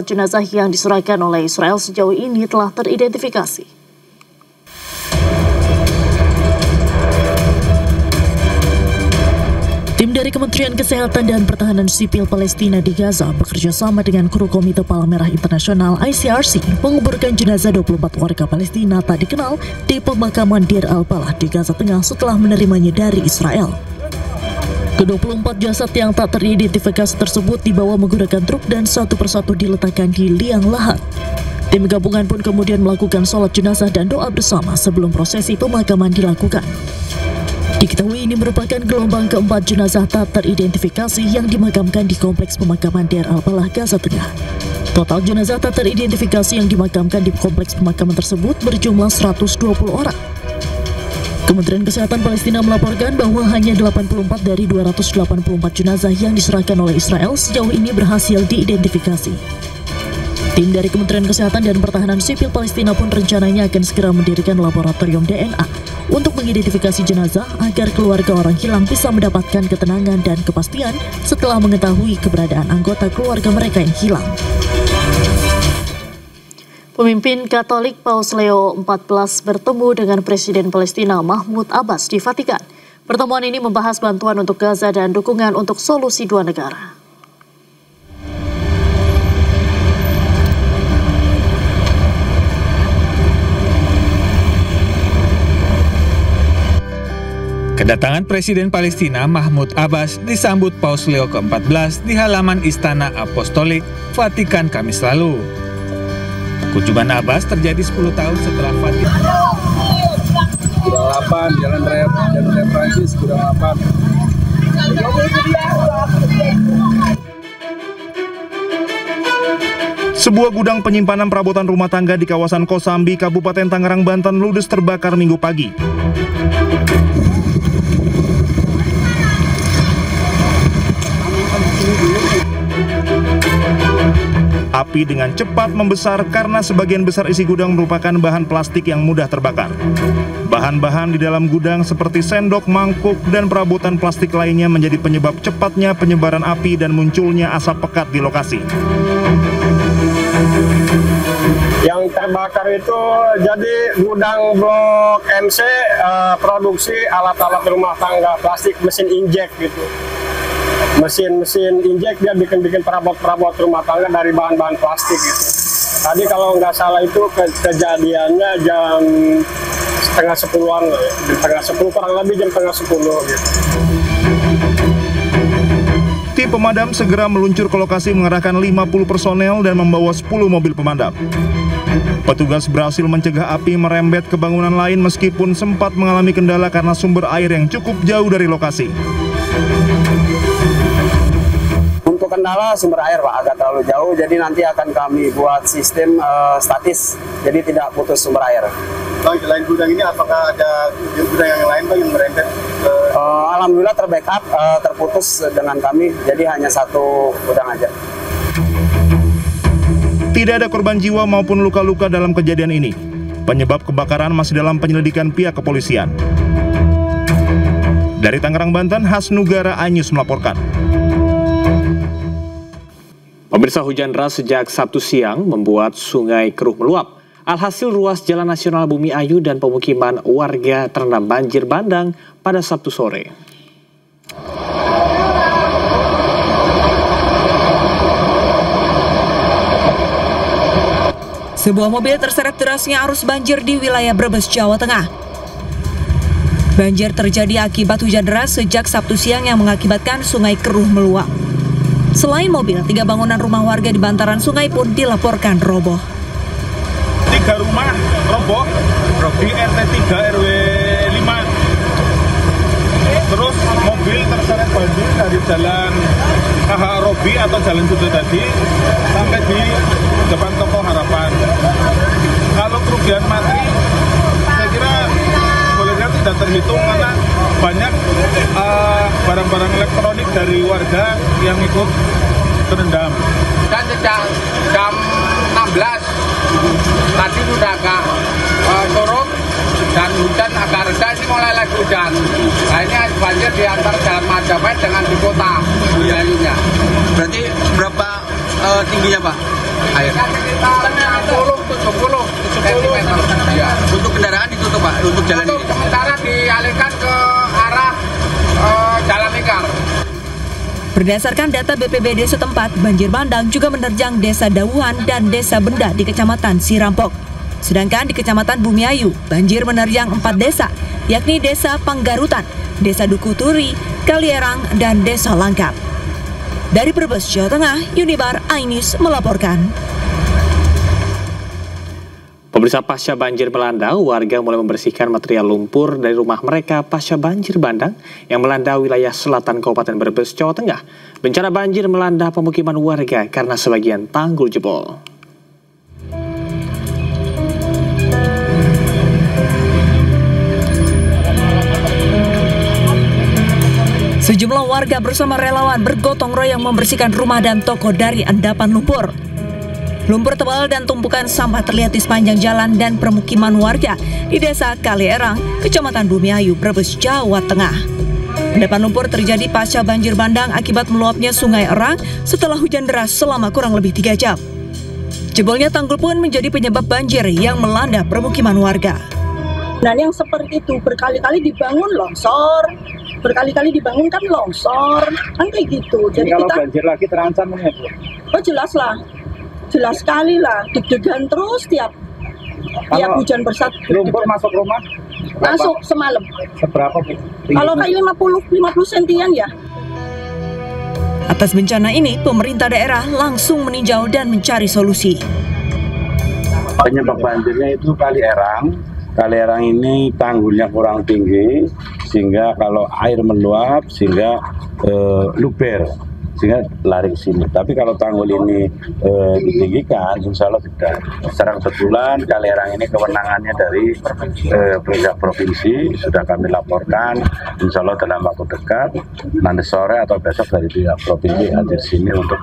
jenazah yang diserahkan oleh Israel sejauh ini telah teridentifikasi. Tim dari Kementerian Kesehatan dan Pertahanan Sipil Palestina di Gaza bekerja sama dengan kru Komite Palang Merah Internasional ICRC menguburkan jenazah 24 warga Palestina tak dikenal di pemakaman Deir al-Balah di Gaza Tengah setelah menerimanya dari Israel. Ke-24 jasad yang tak teridentifikasi tersebut dibawa menggunakan truk dan satu persatu diletakkan di liang lahat. Tim gabungan pun kemudian melakukan sholat jenazah dan doa bersama sebelum prosesi pemakaman dilakukan. Diketahui ini merupakan gelombang keempat jenazah tak teridentifikasi yang dimakamkan di kompleks pemakaman Deir al-Balah, Gaza Tengah. Total jenazah tak teridentifikasi yang dimakamkan di kompleks pemakaman tersebut berjumlah 120 orang. Kementerian Kesehatan Palestina melaporkan bahwa hanya 84 dari 284 jenazah yang diserahkan oleh Israel sejauh ini berhasil diidentifikasi. Tim dari Kementerian Kesehatan dan Pertahanan Sipil Palestina pun rencananya akan segera mendirikan laboratorium DNA untuk mengidentifikasi jenazah agar keluarga orang hilang bisa mendapatkan ketenangan dan kepastian setelah mengetahui keberadaan anggota keluarga mereka yang hilang. Pemimpin Katolik Paus Leo XIV bertemu dengan Presiden Palestina Mahmud Abbas di Vatikan. Pertemuan ini membahas bantuan untuk Gaza dan dukungan untuk solusi dua negara. Kedatangan Presiden Palestina Mahmud Abbas disambut Paus Leo ke-14 di halaman Istana Apostolik Vatikan Kamis lalu. Kunjungan Abbas terjadi 10 tahun setelah Vatikan. Gudang 8, Jalan Raya Prancis, Gudang 8. Sebuah gudang penyimpanan perabotan rumah tangga di kawasan Kosambi, Kabupaten Tangerang, Banten ludes terbakar Minggu pagi. Api dengan cepat membesar karena sebagian besar isi gudang merupakan bahan plastik yang mudah terbakar. Bahan-bahan di dalam gudang seperti sendok, mangkuk, dan perabotan plastik lainnya menjadi penyebab cepatnya penyebaran api dan munculnya asap pekat di lokasi. Yang terbakar itu jadi gudang blok MC produksi alat-alat rumah tangga plastik, mesin injek gitu. Mesin injek dia bikin perabot-perabot rumah tangga dari bahan-bahan plastik gitu. Tadi kalau nggak salah itu kejadiannya jam setengah 10-an, setengah 10 kurang lebih jam setengah 10 gitu. Tim pemadam segera meluncur ke lokasi mengerahkan 50 personel dan membawa 10 mobil pemadam. Petugas berhasil mencegah api merembet ke bangunan lain meskipun sempat mengalami kendala karena sumber air yang cukup jauh dari lokasi. Untuk kendala sumber air Pak, agak terlalu jauh, jadi nanti akan kami buat sistem statis, jadi tidak putus sumber air. Bang, selain gudang ini apakah ada gudang yang lain Bang yang merembet? Alhamdulillah terbackup, terputus dengan kami, jadi hanya satu gudang aja. Tidak ada korban jiwa maupun luka-luka dalam kejadian ini. Penyebab kebakaran masih dalam penyelidikan pihak kepolisian. Dari Tangerang, Banten, Hasnugara iNews melaporkan. Pemirsa, hujan deras sejak Sabtu siang membuat sungai keruh meluap. Alhasil ruas Jalan Nasional Bumi Ayu dan pemukiman warga terendam banjir bandang pada Sabtu sore. Sebuah mobil terseret derasnya arus banjir di wilayah Brebes, Jawa Tengah. Banjir terjadi akibat hujan deras sejak Sabtu siang yang mengakibatkan sungai keruh meluap. Selain mobil, 3 bangunan rumah warga di bantaran sungai pun dilaporkan roboh. 3 rumah roboh di RT 3 RW 5. Terus mobil terseret banjir dari jalan KH Robi atau Jalan Sudo tadi sampai di depan Toko Harapan. Kalau kerugian materi, saya kira tidak terhitung karena banyak barang-barang elektronik dari warga yang ikut terendam. Dan sejak jam 16 tadi sudah agak turun dan hujan agak reda, ini mulai lagi hujan. Nah ini banjir di antara Jalan Majapahit dengan di kota Bumi Ayunya. Berarti berapa tingginya Pak air? Sekitar 60-70 cm. Ya. Untuk kendaraan ditutup Pak, untuk jalan ini? Sementara dialihkan ke arah Jalan Lingkar. Berdasarkan data BPBD setempat, banjir bandang juga menerjang Desa Dawuhan dan Desa Benda di Kecamatan Sirampok. Sedangkan di Kecamatan Bumi Ayu, banjir menerjang 4 desa, yakni Desa Panggarutan, Desa Dukuturi, Kalierang, dan Desa Langkap. Dari Brebes, Jawa Tengah, Unibar iNews melaporkan. Pemirsa, pasca banjir melanda, warga mulai membersihkan material lumpur dari rumah mereka pasca banjir bandang yang melanda wilayah selatan Kabupaten Brebes, Jawa Tengah. Bencana banjir melanda pemukiman warga karena sebagian tanggul jebol. Sejumlah warga bersama relawan bergotong royong membersihkan rumah dan toko dari endapan lumpur. Lumpur tebal dan tumpukan sampah terlihat di sepanjang jalan dan permukiman warga di Desa Kalierang, Kecamatan Bumi Ayu, Brebes, Jawa Tengah. Endapan lumpur terjadi pasca banjir bandang akibat meluapnya Sungai Erang setelah hujan deras selama kurang lebih 3 jam. Jebolnya tanggul pun menjadi penyebab banjir yang melanda permukiman warga. Nah, yang seperti itu berkali-kali dibangun longsor, berkali-kali dibangun kan longsor, kan kayak gitu. Jadi kalau banjir lagi terancam ya Bu? Oh jelas lah. Jelas sekali lah, deg-degan terus tiap hujan besar. Lumpur masuk rumah? Masuk semalam. Seberapa Bu? Kalau kayak 50 sentian ya. Atas bencana ini, pemerintah daerah langsung meninjau dan mencari solusi. Penyebab banjirnya itu Kali Erang. Kali Erang ini tanggulnya kurang tinggi, sehingga kalau air meluap, sehingga luber. Sehingga lari ke sini. Tapi kalau tanggul ini ditinggikan, insya Allah tidak. Secara kebetulan Kali Erang ini kewenangannya dari pihak provinsi, sudah kami laporkan. Insya Allah dalam waktu dekat, nanti sore atau besok dari pihak provinsi hadir sini untuk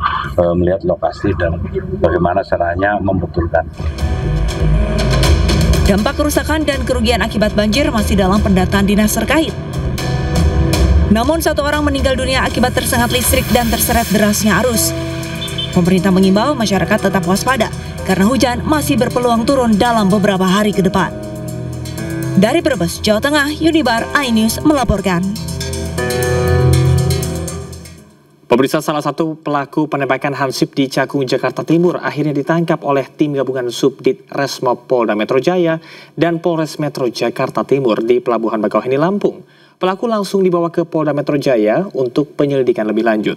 melihat lokasi dan bagaimana caranya membetulkan. Dampak kerusakan dan kerugian akibat banjir masih dalam pendataan dinas terkait. Namun 1 orang meninggal dunia akibat tersengat listrik dan terseret derasnya arus. Pemerintah mengimbau masyarakat tetap waspada karena hujan masih berpeluang turun dalam beberapa hari ke depan. Dari Brebes, Jawa Tengah, Unibar iNews melaporkan. Pemirsa, salah satu pelaku penembakan Hansip di Cakung, Jakarta Timur akhirnya ditangkap oleh tim gabungan Subdit Resmob Polda Metro Jaya dan Polres Metro Jakarta Timur di Pelabuhan Bakauheni, Lampung. Pelaku langsung dibawa ke Polda Metro Jaya untuk penyelidikan lebih lanjut.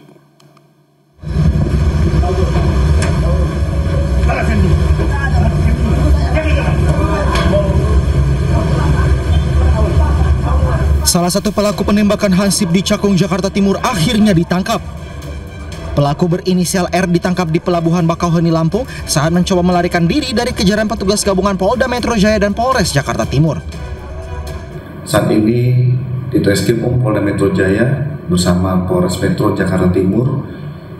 Salah satu pelaku penembakan Hansip di Cakung, Jakarta Timur akhirnya ditangkap. Pelaku berinisial R ditangkap di Pelabuhan Bakauheni, Lampung saat mencoba melarikan diri dari kejaran petugas gabungan Polda Metro Jaya dan Polres Jakarta Timur. Saat ini di Treskrimum Polda Metro Jaya bersama Polres Metro Jakarta Timur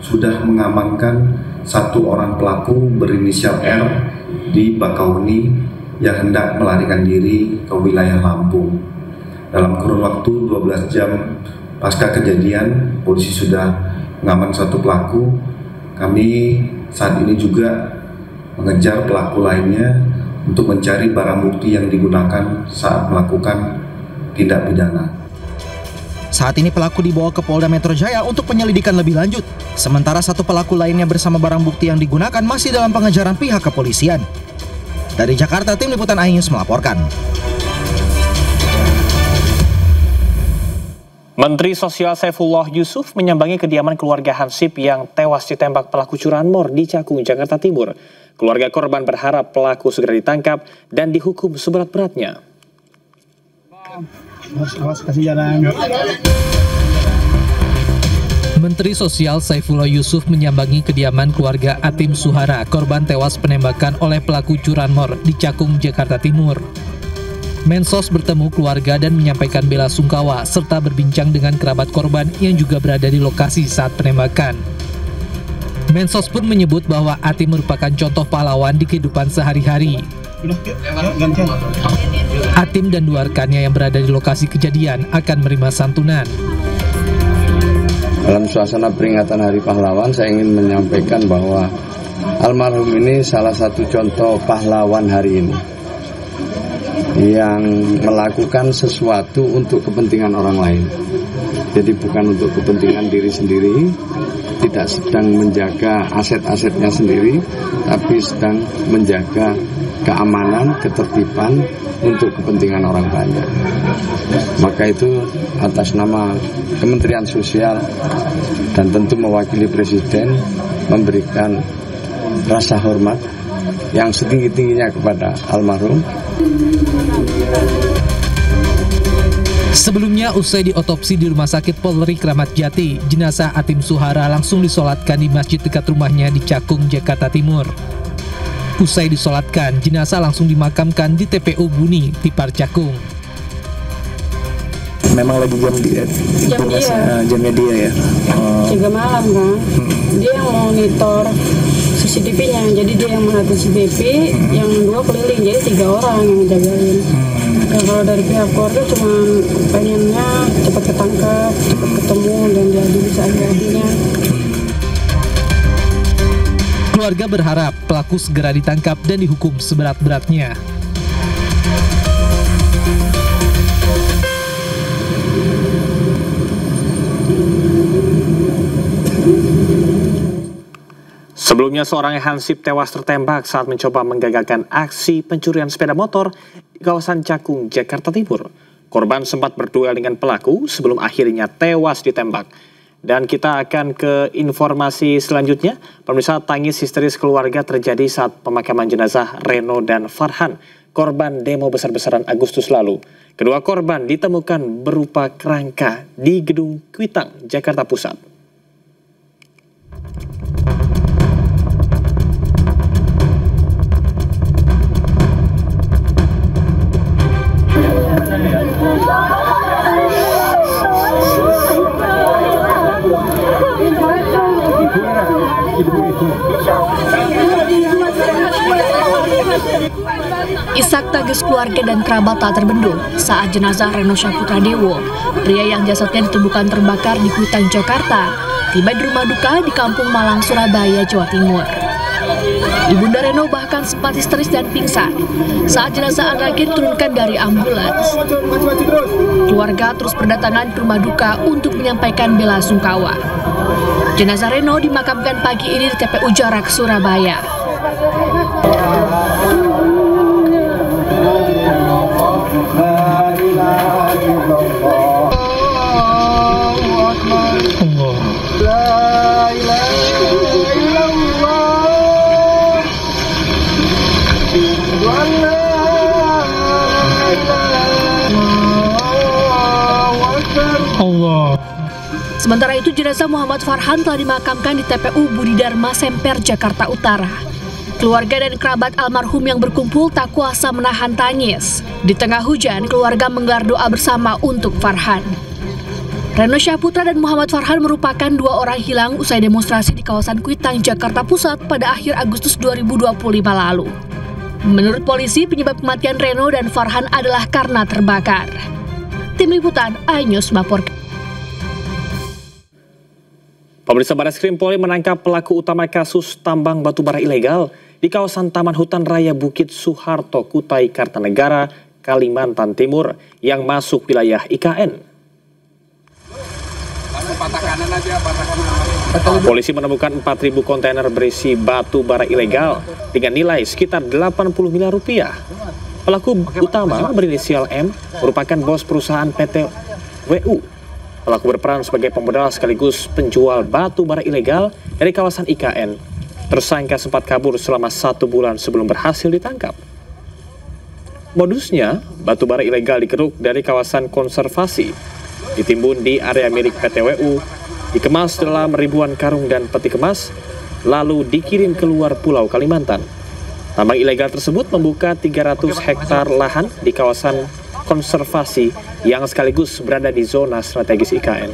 sudah mengamankan satu orang pelaku berinisial R di Bakauheni yang hendak melarikan diri ke wilayah Lampung. Dalam kurun waktu 12 jam pasca kejadian, polisi sudah mengamankan satu pelaku. Kami saat ini juga mengejar pelaku lainnya untuk mencari barang bukti yang digunakan saat melakukan tindak pidana. Saat ini pelaku dibawa ke Polda Metro Jaya untuk penyelidikan lebih lanjut. Sementara satu pelaku lainnya bersama barang bukti yang digunakan masih dalam pengejaran pihak kepolisian. Dari Jakarta, tim liputan iNews melaporkan. Menteri Sosial Saifullah Yusuf menyambangi kediaman keluarga Hansip yang tewas ditembak pelaku curanmor di Cakung, Jakarta Timur. Keluarga korban berharap pelaku segera ditangkap dan dihukum seberat-beratnya. Menteri Sosial Saifullah Yusuf menyambangi kediaman keluarga Atim Suhara, korban tewas penembakan oleh pelaku curanmor di Cakung, Jakarta Timur. Mensos bertemu keluarga dan menyampaikan bela sungkawa serta berbincang dengan kerabat korban yang juga berada di lokasi saat penembakan. Mensos pun menyebut bahwa Atim merupakan contoh pahlawan di kehidupan sehari-hari. Atim dan dua rekannya yang berada di lokasi kejadian akan menerima santunan. Dalam suasana peringatan Hari Pahlawan, saya ingin menyampaikan bahwa almarhum ini salah satu contoh pahlawan hari ini, yang melakukan sesuatu untuk kepentingan orang lain. Jadi bukan untuk kepentingan diri sendiri, tidak sedang menjaga aset-asetnya sendiri, tapi sedang menjaga keamanan, ketertiban untuk kepentingan orang banyak. Maka itu atas nama Kementerian Sosial dan tentu mewakili Presiden memberikan rasa hormat yang setinggi-tingginya kepada almarhum. Sebelumnya, usai diotopsi di Rumah Sakit Polri Kramat Jati, jenazah Atim Suhara langsung disolatkan di masjid dekat rumahnya di Cakung, Jakarta Timur. Usai disolatkan, jenazah langsung dimakamkan di TPU Buni, Tipar Cakung. Memang lagi jamnya dia ya? 3 malam kan, dia yang monitor CCTV-nya, jadi dia yang melihat CCTV, yang 2 keliling, jadi 3 orang yang menjagain. Ya, kalau dari pihak keluarga cuma pengennya cepat ketangkap, cepat ketemu, dan diadili seadil-adilnya. Keluarga berharap pelaku segera ditangkap dan dihukum seberat-beratnya. Sebelumnya, seorang Hansip tewas tertembak saat mencoba menggagalkan aksi pencurian sepeda motor di kawasan Cakung, Jakarta Timur. Korban sempat berduel dengan pelaku sebelum akhirnya tewas ditembak. Dan kita akan ke informasi selanjutnya. Pemirsa, tangis histeris keluarga terjadi saat pemakaman jenazah Reno dan Farhan, korban demo besar-besaran Agustus lalu. Kedua korban ditemukan berupa kerangka di Gedung Kuitang, Jakarta Pusat. Isak tangis keluarga dan kerabat tak terbendung saat jenazah Reno Syaputra Dewo, pria yang jasadnya ditemukan terbakar di Kuitang, Jakarta, tiba di rumah duka di Kampung Malang, Surabaya, Jawa Timur. Ibunda Reno bahkan sempat histeris dan pingsan saat jenazah anaknya diturunkan dari ambulans. Keluarga terus berdatangan ke rumah duka untuk menyampaikan bela sungkawa. Jenazah Reno dimakamkan pagi ini di TPU Jarak, Surabaya. Sementara itu, jenazah Muhammad Farhan telah dimakamkan di TPU Budi Dharma Semper, Jakarta Utara. Keluarga dan kerabat almarhum yang berkumpul tak kuasa menahan tangis. Di tengah hujan, keluarga menggelar doa bersama untuk Farhan. Reno Syahputra dan Muhammad Farhan merupakan dua orang hilang usai demonstrasi di kawasan Kuitang, Jakarta Pusat pada akhir Agustus 2025 lalu. Menurut polisi, penyebab kematian Reno dan Farhan adalah karena terbakar. Tim Liputan iNews melaporkan. Pemirsa, Barreskrim Polri menangkap pelaku utama kasus tambang batubara ilegal di kawasan Taman Hutan Raya Bukit Suharto, Kutai Kartanegara, Kalimantan Timur yang masuk wilayah IKN. Polisi menemukan 4.000 kontainer berisi batu bara ilegal dengan nilai sekitar 80 miliar rupiah. Pelaku utama berinisial M merupakan bos perusahaan PT WU. Pelaku berperan sebagai pemodal sekaligus penjual batu bara ilegal dari kawasan IKN. Tersangka sempat kabur selama 1 bulan sebelum berhasil ditangkap. Modusnya, batu bara ilegal dikeruk dari kawasan konservasi, ditimbun di area milik PT WU, dikemas dalam ribuan karung dan peti kemas, lalu dikirim keluar Pulau Kalimantan. Tambang ilegal tersebut membuka 300 hektar lahan di kawasan konservasi yang sekaligus berada di zona strategis IKN.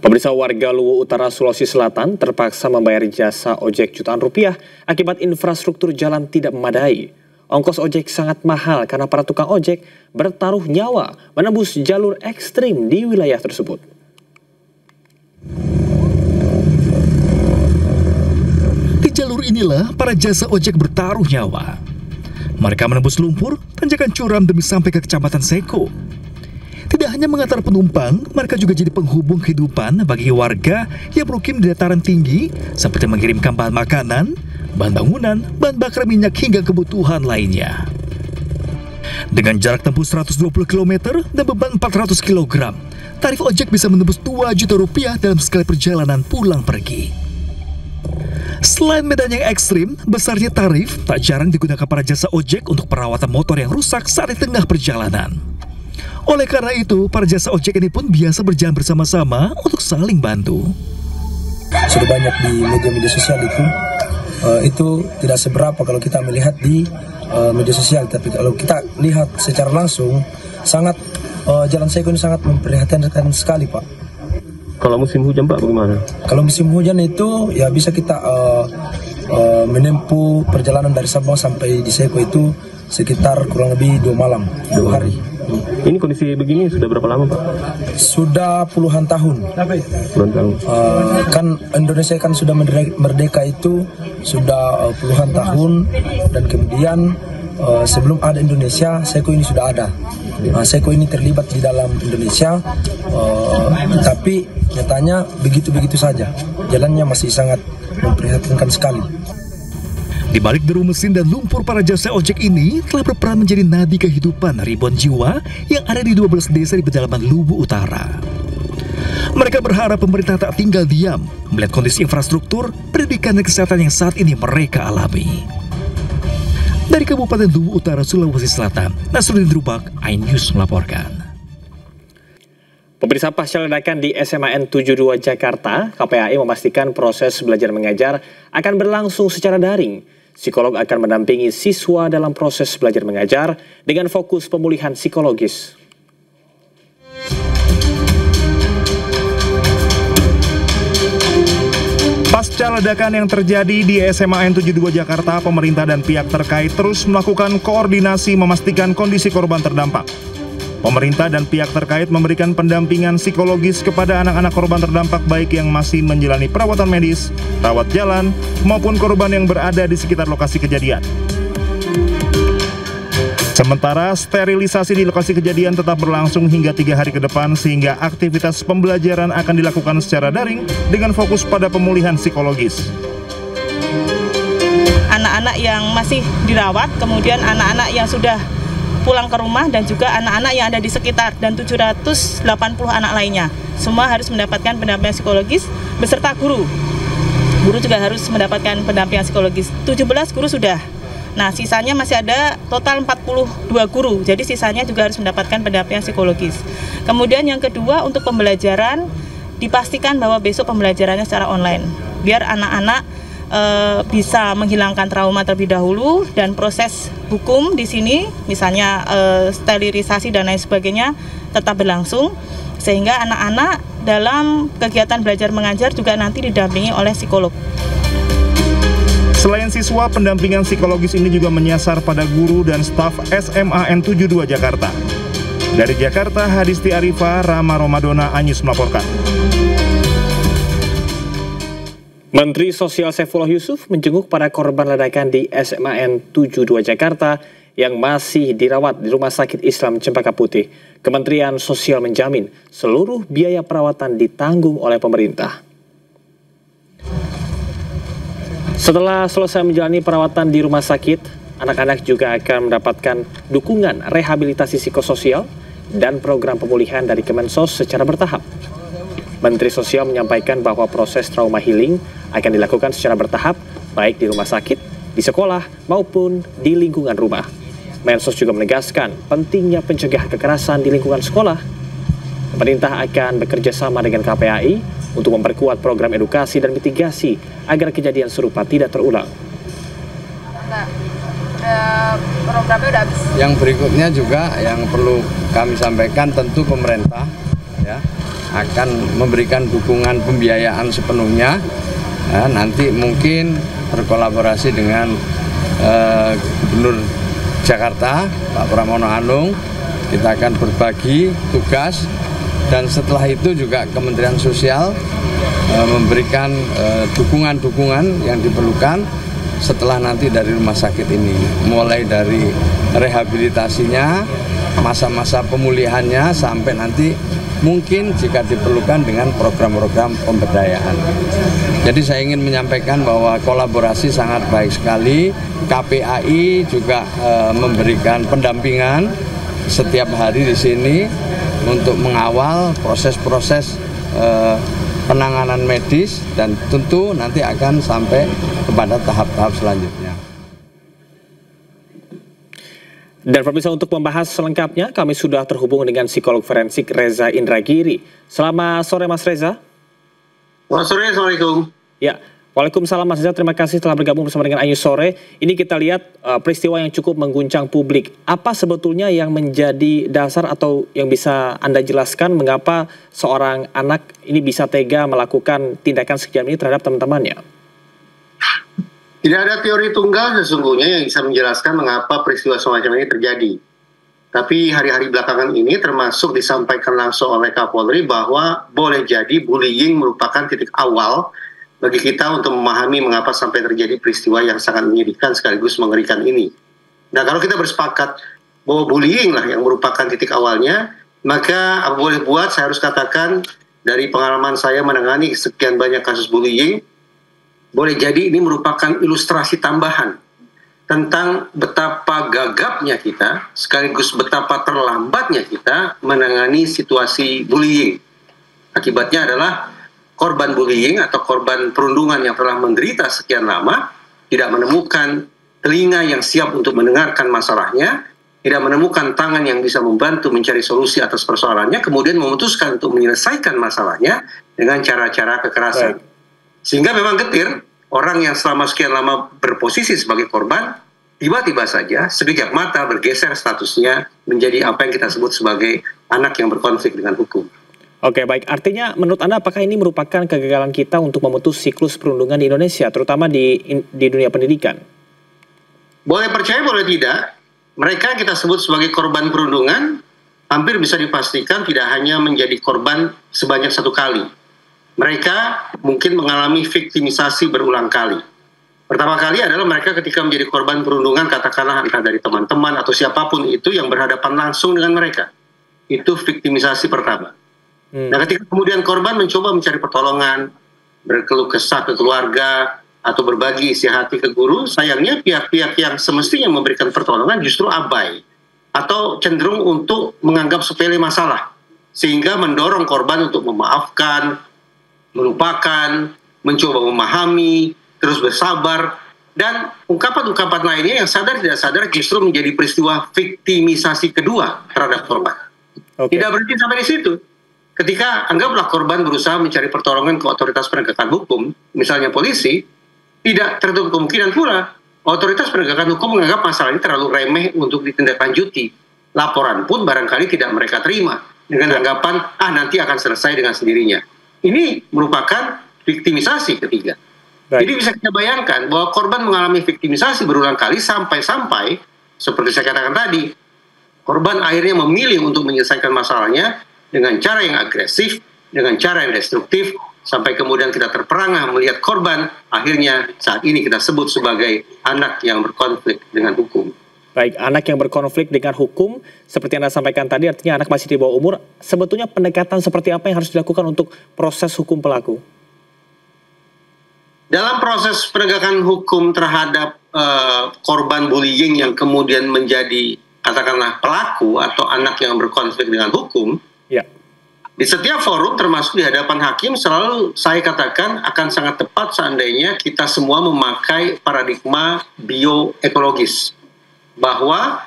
Pemirsa, warga Luwu Utara, Sulawesi Selatan terpaksa membayar jasa ojek jutaan rupiah akibat infrastruktur jalan tidak memadai. Ongkos ojek sangat mahal karena para tukang ojek bertaruh nyawa menembus jalur ekstrim di wilayah tersebut. Di jalur inilah para jasa ojek bertaruh nyawa. Mereka menembus lumpur, tanjakan curam demi sampai ke Kecamatan Seko. Tidak hanya mengantar penumpang, mereka juga jadi penghubung kehidupan bagi warga yang bermukim di dataran tinggi, seperti mengirimkan bahan makanan, bahan bangunan, bahan bakar minyak hingga kebutuhan lainnya. Dengan jarak tempuh 120 km dan beban 400 kg, tarif ojek bisa menembus 2 juta rupiah dalam sekali perjalanan pulang pergi. Selain medan yang ekstrim, besarnya tarif tak jarang digunakan para jasa ojek untuk perawatan motor yang rusak saat di tengah perjalanan. Oleh karena itu, para jasa ojek ini pun biasa berjalan bersama-sama untuk saling bantu. Sudah banyak di media-media sosial itu tidak seberapa kalau kita melihat di media sosial, tapi kalau kita lihat secara langsung, sangat Jalan Seko ini sangat memprihatinkan sekali, Pak. Kalau musim hujan, Pak, bagaimana? Kalau musim hujan itu ya bisa kita menempuh perjalanan dari Sabang sampai di Seko itu sekitar kurang lebih 2 malam, 2 hari. Ini kondisi begini sudah berapa lama, Pak? Sudah puluhan tahun. Puluhan tahun. Kan Indonesia kan sudah merdeka itu sudah puluhan tahun, dan kemudian sebelum ada Indonesia, Seko ini sudah ada. Seko ini terlibat di dalam Indonesia, tapi nyatanya begitu-begitu saja. Jalannya masih sangat memprihatinkan sekali. Di balik deru mesin dan lumpur, para jasa ojek ini telah berperan menjadi nadi kehidupan ribuan jiwa yang ada di 12 desa di pedalaman Luwu Utara. Mereka berharap pemerintah tak tinggal diam melihat kondisi infrastruktur, pendidikan dan kesehatan yang saat ini mereka alami. Dari Kabupaten Luwu Utara, Sulawesi Selatan, Nasruddin Drubak, iNews melaporkan. Pemirsa, pasca ledakan di SMAN 72 Jakarta, KPAI memastikan proses belajar mengajar akan berlangsung secara daring. Psikolog akan mendampingi siswa dalam proses belajar mengajar dengan fokus pemulihan psikologis. Pasca ledakan yang terjadi di SMAN 72 Jakarta, pemerintah dan pihak terkait terus melakukan koordinasi memastikan kondisi korban terdampak. Pemerintah dan pihak terkait memberikan pendampingan psikologis kepada anak-anak korban terdampak, baik yang masih menjalani perawatan medis, rawat jalan, maupun korban yang berada di sekitar lokasi kejadian. Sementara sterilisasi di lokasi kejadian tetap berlangsung hingga 3 hari ke depan, sehingga aktivitas pembelajaran akan dilakukan secara daring dengan fokus pada pemulihan psikologis. Anak-anak yang masih dirawat, kemudian anak-anak yang sudah pulang ke rumah dan juga anak-anak yang ada di sekitar dan 780 anak lainnya. Semua harus mendapatkan pendampingan psikologis beserta guru. Guru juga harus mendapatkan pendampingan psikologis. 17 guru sudah. Nah, sisanya masih ada total 42 guru. Jadi sisanya juga harus mendapatkan pendampingan psikologis. Kemudian yang kedua, untuk pembelajaran dipastikan bahwa besok pembelajarannya secara online. Biar anak-anak bisa menghilangkan trauma terlebih dahulu, dan proses hukum di sini misalnya sterilisasi dan lain sebagainya tetap berlangsung, sehingga anak-anak dalam kegiatan belajar mengajar juga nanti didampingi oleh psikolog. Selain siswa, pendampingan psikologis ini juga menyasar pada guru dan staf SMA N72 Jakarta. Dari Jakarta, Hadisti Arifa, Rama Romadona, Anyus melaporkan. Menteri Sosial Saifullah Yusuf menjenguk para korban ledakan di SMA N72 Jakarta yang masih dirawat di Rumah Sakit Islam Cempaka Putih. Kementerian Sosial menjamin seluruh biaya perawatan ditanggung oleh pemerintah. Setelah selesai menjalani perawatan di rumah sakit, anak-anak juga akan mendapatkan dukungan rehabilitasi psikososial dan program pemulihan dari Kemensos secara bertahap. Menteri Sosial menyampaikan bahwa proses trauma healing akan dilakukan secara bertahap, baik di rumah sakit, di sekolah, maupun di lingkungan rumah. Mensos juga menegaskan pentingnya pencegahan kekerasan di lingkungan sekolah. Pemerintah akan bekerja sama dengan KPAI untuk memperkuat program edukasi dan mitigasi agar kejadian serupa tidak terulang. Programnya udah habis. Yang berikutnya juga yang perlu kami sampaikan, tentu pemerintah ya akan memberikan dukungan pembiayaan sepenuhnya. Nanti mungkin berkolaborasi dengan Gubernur Jakarta, Pak Pramono Anung, kita akan berbagi tugas, dan setelah itu juga Kementerian Sosial memberikan dukungan-dukungan yang diperlukan setelah nanti dari rumah sakit ini, mulai dari rehabilitasinya, masa-masa pemulihannya, sampai nanti mungkin jika diperlukan dengan program-program pemberdayaan. Jadi saya ingin menyampaikan bahwa kolaborasi sangat baik sekali. KPAI juga memberikan pendampingan setiap hari di sini untuk mengawal proses-proses penanganan medis, dan tentu nanti akan sampai kepada tahap-tahap selanjutnya. Dan pemirsa, untuk membahas selengkapnya kami sudah terhubung dengan psikolog forensik Reza Indragiri. Selamat sore Mas Reza. Selamat sore, Assalamualaikum. Ya, waalaikumsalam Mas Reza, terima kasih telah bergabung bersama dengan Ayu Sore. Ini kita lihat peristiwa yang cukup mengguncang publik. Apa sebetulnya yang menjadi dasar atau yang bisa Anda jelaskan mengapa seorang anak ini bisa tega melakukan tindakan sekejam ini terhadap teman-temannya? Tidak ada teori tunggal sesungguhnya yang bisa menjelaskan mengapa peristiwa semacam ini terjadi. Tapi hari-hari belakangan ini termasuk disampaikan langsung oleh Kapolri bahwa boleh jadi bullying merupakan titik awal bagi kita untuk memahami mengapa sampai terjadi peristiwa yang sangat menyedihkan sekaligus mengerikan ini. Nah, kalau kita bersepakat bahwa bullying lah yang merupakan titik awalnya, maka apa boleh buat saya harus katakan dari pengalaman saya menangani sekian banyak kasus bullying, boleh jadi ini merupakan ilustrasi tambahan tentang betapa gagapnya kita, sekaligus betapa terlambatnya kita menangani situasi bullying. Akibatnya adalah korban bullying atau korban perundungan yang telah menderita sekian lama tidak menemukan telinga yang siap untuk mendengarkan masalahnya, tidak menemukan tangan yang bisa membantu mencari solusi atas persoalannya, kemudian memutuskan untuk menyelesaikan masalahnya dengan cara-cara kekerasan. Sehingga memang getir, orang yang selama sekian lama berposisi sebagai korban, tiba-tiba saja sekejap mata bergeser statusnya menjadi apa yang kita sebut sebagai anak yang berkonflik dengan hukum. Oke, baik. Artinya menurut Anda apakah ini merupakan kegagalan kita untuk memutus siklus perundungan di Indonesia, terutama di dunia pendidikan? Boleh percaya, boleh tidak. Mereka yang kita sebut sebagai korban perundungan hampir bisa dipastikan tidak hanya menjadi korban sebanyak satu kali. Mereka mungkin mengalami viktimisasi berulang kali. Pertama kali adalah mereka ketika menjadi korban perundungan, katakanlah entah dari teman-teman atau siapapun itu yang berhadapan langsung dengan mereka. Itu viktimisasi pertama. Nah, ketika kemudian korban mencoba mencari pertolongan, berkeluh kesah ke keluarga, atau berbagi isi hati ke guru, sayangnya pihak-pihak yang semestinya memberikan pertolongan justru abai. atau cenderung untuk menganggap sepele masalah, sehingga mendorong korban untuk memaafkan, melupakan, mencoba memahami, terus bersabar, dan ungkapan-ungkapan lainnya yang sadar tidak sadar justru menjadi peristiwa viktimisasi kedua terhadap korban. Tidak berhenti sampai di situ. Ketika anggaplah korban berusaha mencari pertolongan ke otoritas penegakan hukum, misalnya polisi, tidak tertutup kemungkinan pula otoritas penegakan hukum menganggap masalah ini terlalu remeh untuk ditindaklanjuti. Laporan pun barangkali tidak mereka terima dengan anggapan nanti akan selesai dengan sendirinya. Ini merupakan viktimisasi ketiga. Jadi bisa kita bayangkan bahwa korban mengalami viktimisasi berulang kali sampai-sampai seperti saya katakan tadi, korban akhirnya memilih untuk menyelesaikan masalahnya dengan cara yang agresif, dengan cara yang destruktif, sampai kemudian kita terperangah melihat korban, akhirnya saat ini kita sebut sebagai anak yang berkonflik dengan hukum. Baik, anak yang berkonflik dengan hukum, seperti yang Anda sampaikan tadi, artinya anak masih di bawah umur, sebetulnya pendekatan seperti apa yang harus dilakukan untuk proses hukum pelaku? Dalam proses penegakan hukum terhadap korban bullying yang kemudian menjadi katakanlah pelaku atau anak yang berkonflik dengan hukum, di setiap forum termasuk di hadapan hakim selalu saya katakan akan sangat tepat seandainya kita semua memakai paradigma bioekologis, bahwa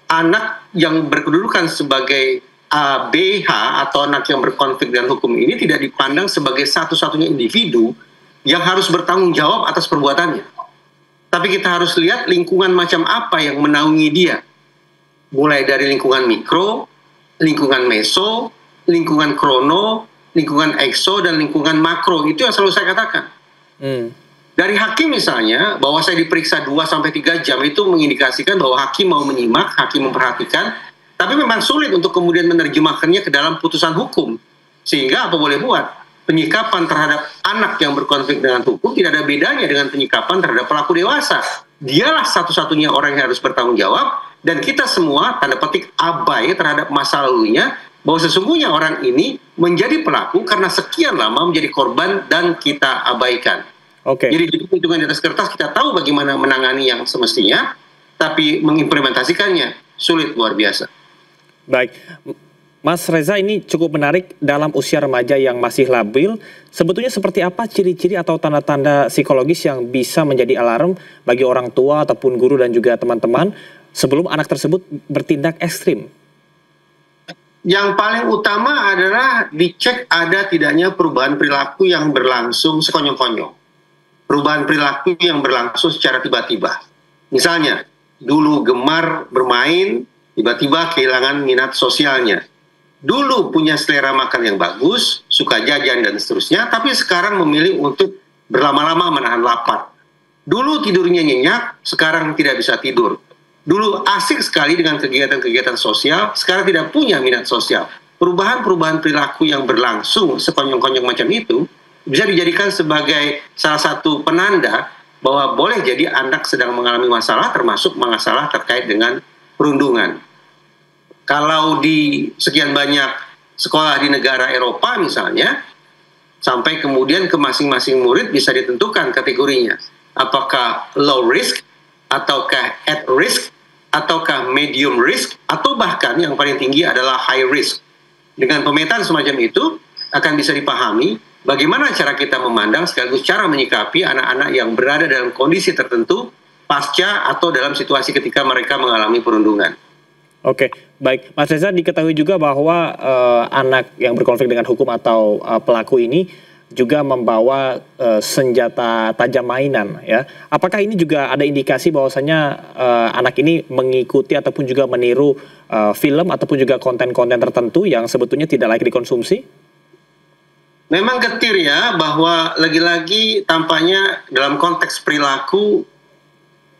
anak yang berkedudukan sebagai ABH atau anak yang berkonflik dengan hukum ini tidak dipandang sebagai satu-satunya individu yang harus bertanggung jawab atas perbuatannya. Tapi kita harus lihat lingkungan macam apa yang menaungi dia. Mulai dari lingkungan mikro, lingkungan meso, lingkungan krono, lingkungan ekso, dan lingkungan makro. Itu yang selalu saya katakan. Dari hakim misalnya, bahwa saya diperiksa 2-3 jam itu mengindikasikan bahwa hakim mau menyimak, hakim memperhatikan, tapi memang sulit untuk kemudian menerjemahkannya ke dalam putusan hukum. Sehingga apa boleh buat? Penyikapan terhadap anak yang berkonflik dengan hukum tidak ada bedanya dengan penyikapan terhadap pelaku dewasa. Dialah satu-satunya orang yang harus bertanggung jawab, dan kita semua, tanda petik, abai terhadap masa lalunya, bahwa sesungguhnya orang ini menjadi pelaku karena sekian lama menjadi korban dan kita abaikan. Jadi hitungan di atas kertas kita tahu bagaimana menangani yang semestinya, tapi mengimplementasikannya sulit luar biasa. Baik, Mas Reza, ini cukup menarik dalam usia remaja yang masih labil. Sebetulnya seperti apa ciri-ciri atau tanda-tanda psikologis yang bisa menjadi alarm bagi orang tua ataupun guru dan juga teman-teman sebelum anak tersebut bertindak ekstrim? Yang paling utama adalah dicek ada tidaknya perubahan perilaku yang berlangsung sekonyong-konyong. Perubahan perilaku yang berlangsung secara tiba-tiba. Misalnya, dulu gemar bermain, tiba-tiba kehilangan minat sosialnya. Dulu punya selera makan yang bagus, suka jajan dan seterusnya, tapi sekarang memilih untuk berlama-lama menahan lapar. Dulu tidurnya nyenyak, sekarang tidak bisa tidur. Dulu asik sekali dengan kegiatan-kegiatan sosial, sekarang tidak punya minat sosial. Perubahan-perubahan perilaku yang berlangsung sekonyong-konyong macam itu bisa dijadikan sebagai salah satu penanda bahwa boleh jadi anak sedang mengalami masalah, termasuk masalah terkait dengan perundungan. Kalau di sekian banyak sekolah di negara Eropa misalnya, sampai kemudian ke masing-masing murid bisa ditentukan kategorinya. Apakah low risk, ataukah at risk, ataukah medium risk, atau bahkan yang paling tinggi adalah high risk. Dengan pemetaan semacam itu akan bisa dipahami bagaimana cara kita memandang sekaligus cara menyikapi anak-anak yang berada dalam kondisi tertentu pasca atau dalam situasi ketika mereka mengalami perundungan. Oke, baik. Mas Reza, diketahui juga bahwa anak yang berkonflik dengan hukum atau pelaku ini juga membawa senjata tajam mainan, ya. Apakah ini juga ada indikasi bahwasanya anak ini mengikuti ataupun juga meniru film ataupun juga konten-konten tertentu yang sebetulnya tidak layak dikonsumsi? Memang getir ya, bahwa lagi-lagi tampaknya dalam konteks perilaku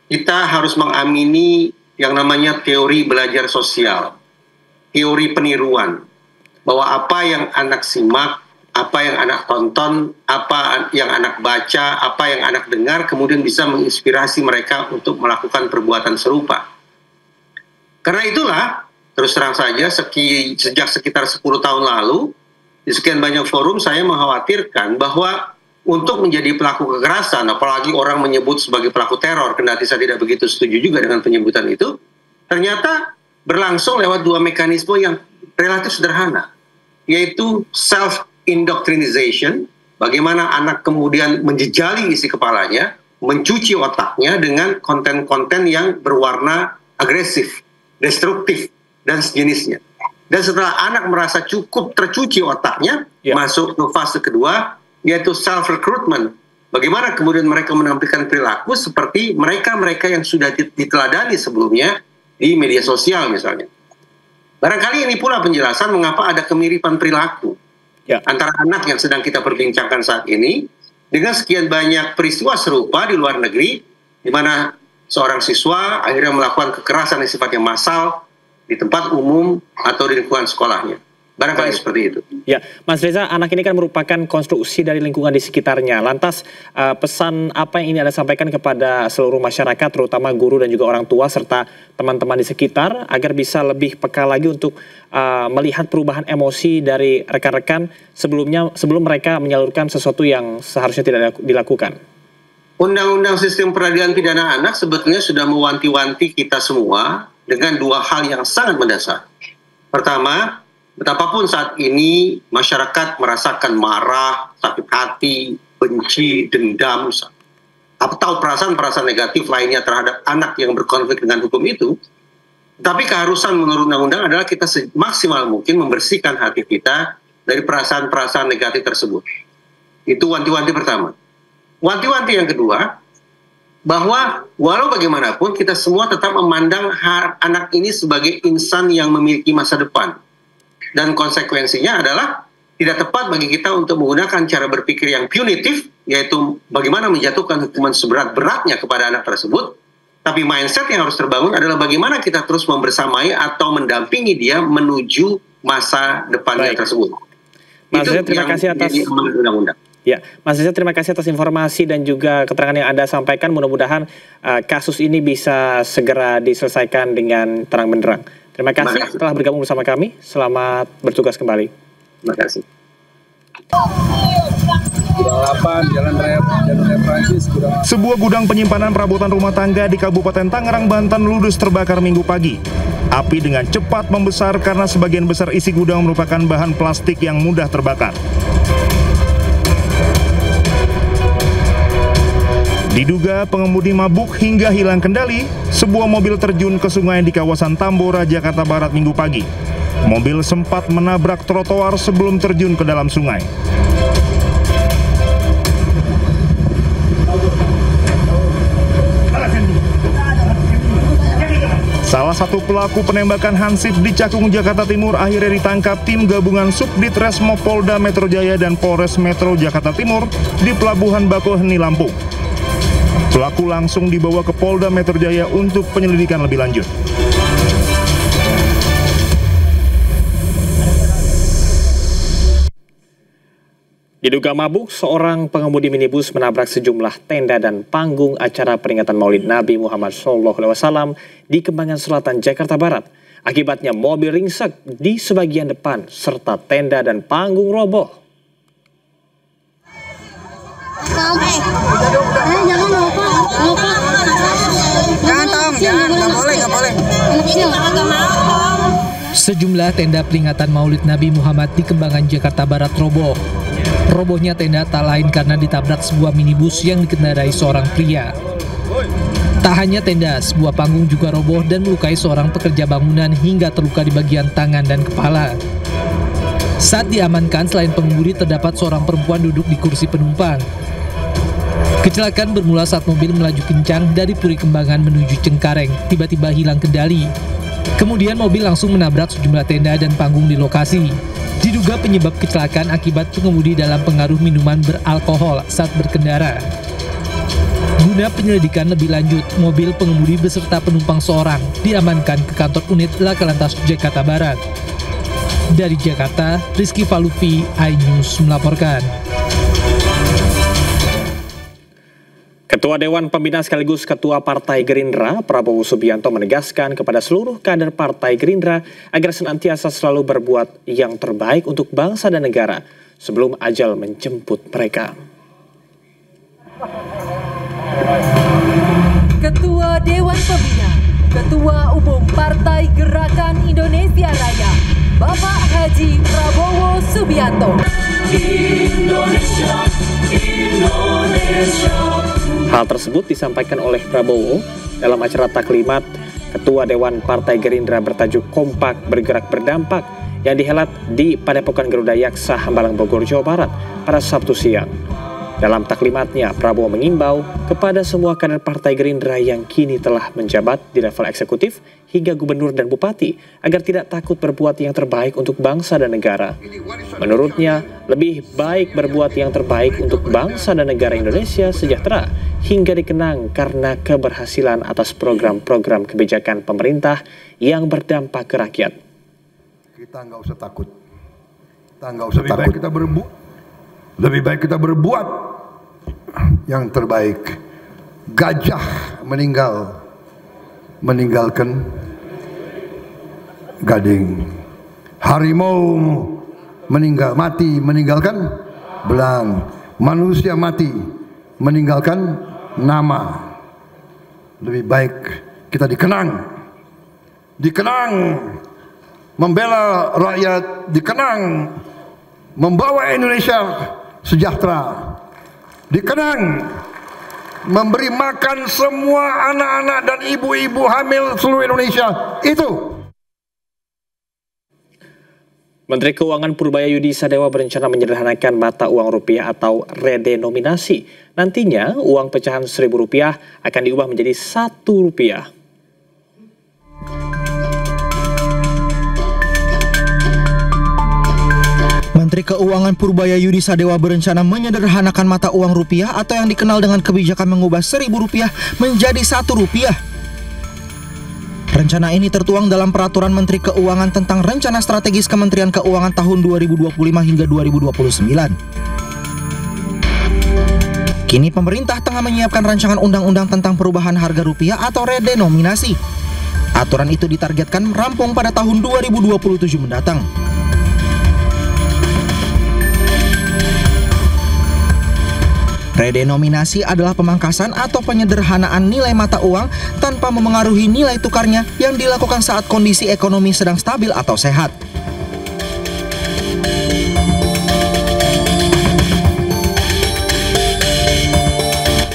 kita harus mengamini yang namanya teori belajar sosial, teori peniruan, bahwa apa yang anak simak, apa yang anak tonton, apa yang anak baca, apa yang anak dengar, kemudian bisa menginspirasi mereka untuk melakukan perbuatan serupa. Karena itulah, terus terang saja, sejak sekitar 10 tahun lalu, di sekian banyak forum saya mengkhawatirkan bahwa untuk menjadi pelaku kekerasan, apalagi orang menyebut sebagai pelaku teror, kendati saya tidak begitu setuju juga dengan penyebutan itu, ternyata berlangsung lewat dua mekanisme yang relatif sederhana, yaitu self-indoctrination, bagaimana anak kemudian menjejali isi kepalanya, mencuci otaknya dengan konten-konten yang berwarna agresif, destruktif, dan sejenisnya. Dan setelah anak merasa cukup tercuci otaknya, masuk ke fase kedua, yaitu self-recruitment. Bagaimana kemudian mereka menampilkan perilaku seperti mereka-mereka yang sudah diteladani sebelumnya di media sosial misalnya. Barangkali ini pula penjelasan mengapa ada kemiripan perilaku antara anak yang sedang kita perbincangkan saat ini dengan sekian banyak peristiwa serupa di luar negeri, di mana seorang siswa akhirnya melakukan kekerasan yang sifatnya massal di tempat umum atau di lingkungan sekolahnya. Barangkali seperti itu. Ya, Mas Reza, anak ini kan merupakan konstruksi dari lingkungan di sekitarnya. Lantas, pesan apa yang ini Anda sampaikan kepada seluruh masyarakat, terutama guru dan juga orang tua, serta teman-teman di sekitar, agar bisa lebih peka lagi untuk melihat perubahan emosi dari rekan-rekan sebelum mereka menyalurkan sesuatu yang seharusnya tidak dilakukan? Undang-undang Sistem Peradilan Pidana Anak sebetulnya sudah mewanti-wanti kita semua dengan dua hal yang sangat mendasar. Pertama, betapapun saat ini masyarakat merasakan marah, sakit hati, benci, dendam, atau perasaan-perasaan negatif lainnya terhadap anak yang berkonflik dengan hukum itu, tapi keharusan menurut undang-undang adalah kita semaksimal mungkin membersihkan hati kita dari perasaan-perasaan negatif tersebut. Itu wanti-wanti pertama. Wanti-wanti yang kedua, bahwa walau bagaimanapun kita semua tetap memandang anak ini sebagai insan yang memiliki masa depan. Dan konsekuensinya adalah tidak tepat bagi kita untuk menggunakan cara berpikir yang punitif, yaitu bagaimana menjatuhkan hukuman seberat-beratnya kepada anak tersebut. Tapi mindset yang harus terbangun adalah bagaimana kita terus membersamai atau mendampingi dia menuju masa depannya tersebut. Mas Reza, terima kasih atas undang-undang. Ya, Mas Reza, terima kasih atas informasi dan juga keterangan yang Anda sampaikan. Mudah-mudahan kasus ini bisa segera diselesaikan dengan terang benderang. Terima kasih telah bergabung bersama kami. Selamat bertugas kembali. Terima kasih. Sebuah gudang penyimpanan perabotan rumah tangga di Kabupaten Tangerang, Banten ludes terbakar Minggu pagi. Api dengan cepat membesar karena sebagian besar isi gudang merupakan bahan plastik yang mudah terbakar. Diduga pengemudi mabuk hingga hilang kendali, sebuah mobil terjun ke sungai di kawasan Tambora, Jakarta Barat Minggu pagi. Mobil sempat menabrak trotoar sebelum terjun ke dalam sungai. Salah satu pelaku penembakan hansip di Cakung, Jakarta Timur akhirnya ditangkap tim gabungan Subdit Resmo Polda Metro Jaya dan Polres Metro Jakarta Timur di Pelabuhan Bakauheni, Lampung. Pelaku langsung dibawa ke Polda Metro Jaya untuk penyelidikan lebih lanjut. Diduga mabuk, seorang pengemudi minibus menabrak sejumlah tenda dan panggung acara peringatan Maulid Nabi Muhammad SAW di Kembangan Selatan, Jakarta Barat. Akibatnya mobil ringsek di sebagian depan serta tenda dan panggung roboh. Sejumlah tenda peringatan Maulid Nabi Muhammad di Kembangan, Jakarta Barat roboh. Robohnya tenda tak lain karena ditabrak sebuah minibus yang dikendarai seorang pria. Tak hanya tenda, sebuah panggung juga roboh dan melukai seorang pekerja bangunan hingga terluka di bagian tangan dan kepala. Saat diamankan, selain pengemudi terdapat seorang perempuan duduk di kursi penumpang. Kecelakaan bermula saat mobil melaju kencang dari Puri Kembangan menuju Cengkareng, tiba-tiba hilang kendali. Kemudian mobil langsung menabrak sejumlah tenda dan panggung di lokasi. Diduga penyebab kecelakaan akibat pengemudi dalam pengaruh minuman beralkohol saat berkendara. Guna penyelidikan lebih lanjut, mobil pengemudi beserta penumpang seorang diamankan ke kantor unit Laka Lantas Jakarta Barat. Dari Jakarta, Rizky Falufi, iNews melaporkan. Ketua Dewan Pembina sekaligus Ketua Partai Gerindra, Prabowo Subianto menegaskan kepada seluruh kader Partai Gerindra agar senantiasa selalu berbuat yang terbaik untuk bangsa dan negara sebelum ajal menjemput mereka. Ketua Dewan Pembina, Ketua Umum Partai Gerakan Pemerintahan Indonesia Raya, Bapak Haji Prabowo Subianto. Indonesia, Indonesia. Hal tersebut disampaikan oleh Prabowo dalam acara taklimat Ketua Dewan Partai Gerindra bertajuk Kompak Bergerak Berdampak yang dihelat di Padepokan Garuda Yaksa, Hambalang, Bogor, Jawa Barat pada Sabtu siang. Dalam taklimatnya, Prabowo mengimbau kepada semua kader Partai Gerindra yang kini telah menjabat di level eksekutif hingga gubernur dan bupati agar tidak takut berbuat yang terbaik untuk bangsa dan negara. Menurutnya, lebih baik berbuat yang terbaik untuk bangsa dan negara Indonesia sejahtera hingga dikenang karena keberhasilan atas program-program kebijakan pemerintah yang berdampak ke rakyat. Kita nggak usah takut. Kita nggak usah takut. Lebih baik kita berbuat yang terbaik. Gajah meninggalkan gading. Harimau meninggalkan belang. Manusia mati meninggalkan nama. Lebih baik kita dikenang, membela rakyat, dikenang, membawa Indonesia sejahtera, dikenang, memberi makan semua anak-anak dan ibu-ibu hamil seluruh Indonesia. Itu. Menteri Keuangan Purbaya Sadewa berencana menyederhanakan mata uang rupiah atau redenominasi. Nantinya uang pecahan Rp1.000 akan diubah menjadi Rp1. Menteri Keuangan Purbaya Sadewa berencana menyederhanakan mata uang rupiah atau yang dikenal dengan kebijakan mengubah Rp1.000 menjadi Rp1. Rencana ini tertuang dalam Peraturan Menteri Keuangan tentang Rencana Strategis Kementerian Keuangan tahun 2025 hingga 2029. Kini pemerintah tengah menyiapkan rancangan undang-undang tentang perubahan harga rupiah atau redenominasi. Aturan itu ditargetkan rampung pada tahun 2027 mendatang. Redenominasi adalah pemangkasan atau penyederhanaan nilai mata uang tanpa memengaruhi nilai tukarnya yang dilakukan saat kondisi ekonomi sedang stabil atau sehat.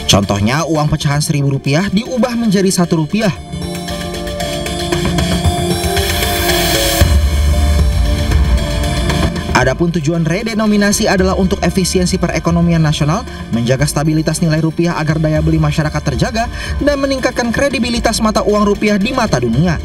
Contohnya, uang pecahan Rp1.000 diubah menjadi Rp1. Adapun tujuan redenominasi adalah untuk efisiensi perekonomian nasional, menjaga stabilitas nilai rupiah agar daya beli masyarakat terjaga, dan meningkatkan kredibilitas mata uang rupiah di mata dunia.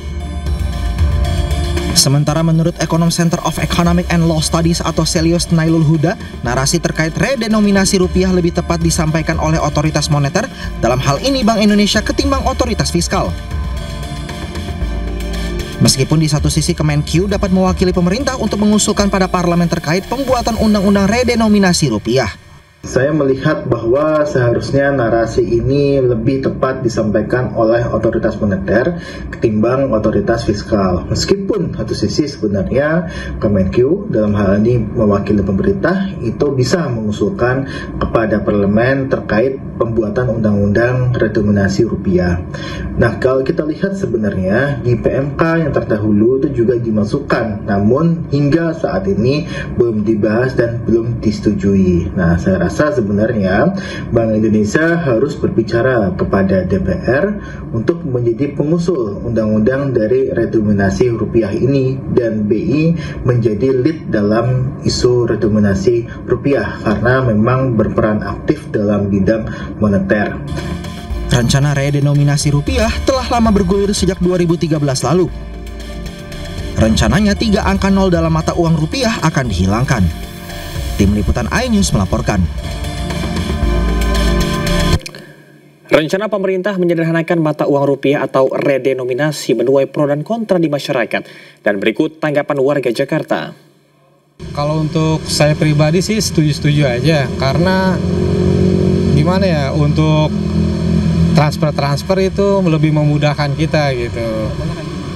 Sementara menurut Ekonom Center of Economic and Law Studies atau Celios Nailul Huda, narasi terkait redenominasi rupiah lebih tepat disampaikan oleh otoritas moneter, dalam hal ini Bank Indonesia ketimbang otoritas fiskal. Meskipun di satu sisi Kemenq dapat mewakili pemerintah untuk mengusulkan pada parlemen terkait pembuatan undang-undang redenominasi rupiah. Saya melihat bahwa seharusnya narasi ini lebih tepat disampaikan oleh otoritas moneter ketimbang otoritas fiskal. Meskipun satu sisi sebenarnya Kemenq dalam hal ini mewakili pemerintah itu bisa mengusulkan kepada parlemen terkait pembuatan undang-undang redenominasi rupiah. Nah, kalau kita lihat sebenarnya di PMK yang terdahulu itu juga dimasukkan, namun hingga saat ini belum dibahas dan belum disetujui. Nah, saya rasa sebenarnya Bank Indonesia harus berbicara kepada DPR untuk menjadi pengusul undang-undang dari redenominasi rupiah ini, dan BI menjadi lead dalam isu redenominasi rupiah karena memang berperan aktif dalam bidang moneter. Rencana redenominasi rupiah telah lama bergulir sejak 2013 lalu. Rencananya 3 angka 0 dalam mata uang rupiah akan dihilangkan. Tim Liputan iNews melaporkan. Rencana pemerintah menyederhanakan mata uang rupiah atau redenominasi menuai pro dan kontra di masyarakat. Dan berikut tanggapan warga Jakarta. Kalau untuk saya pribadi sih setuju-setuju aja, karena gimana ya, untuk transfer itu lebih memudahkan kita gitu.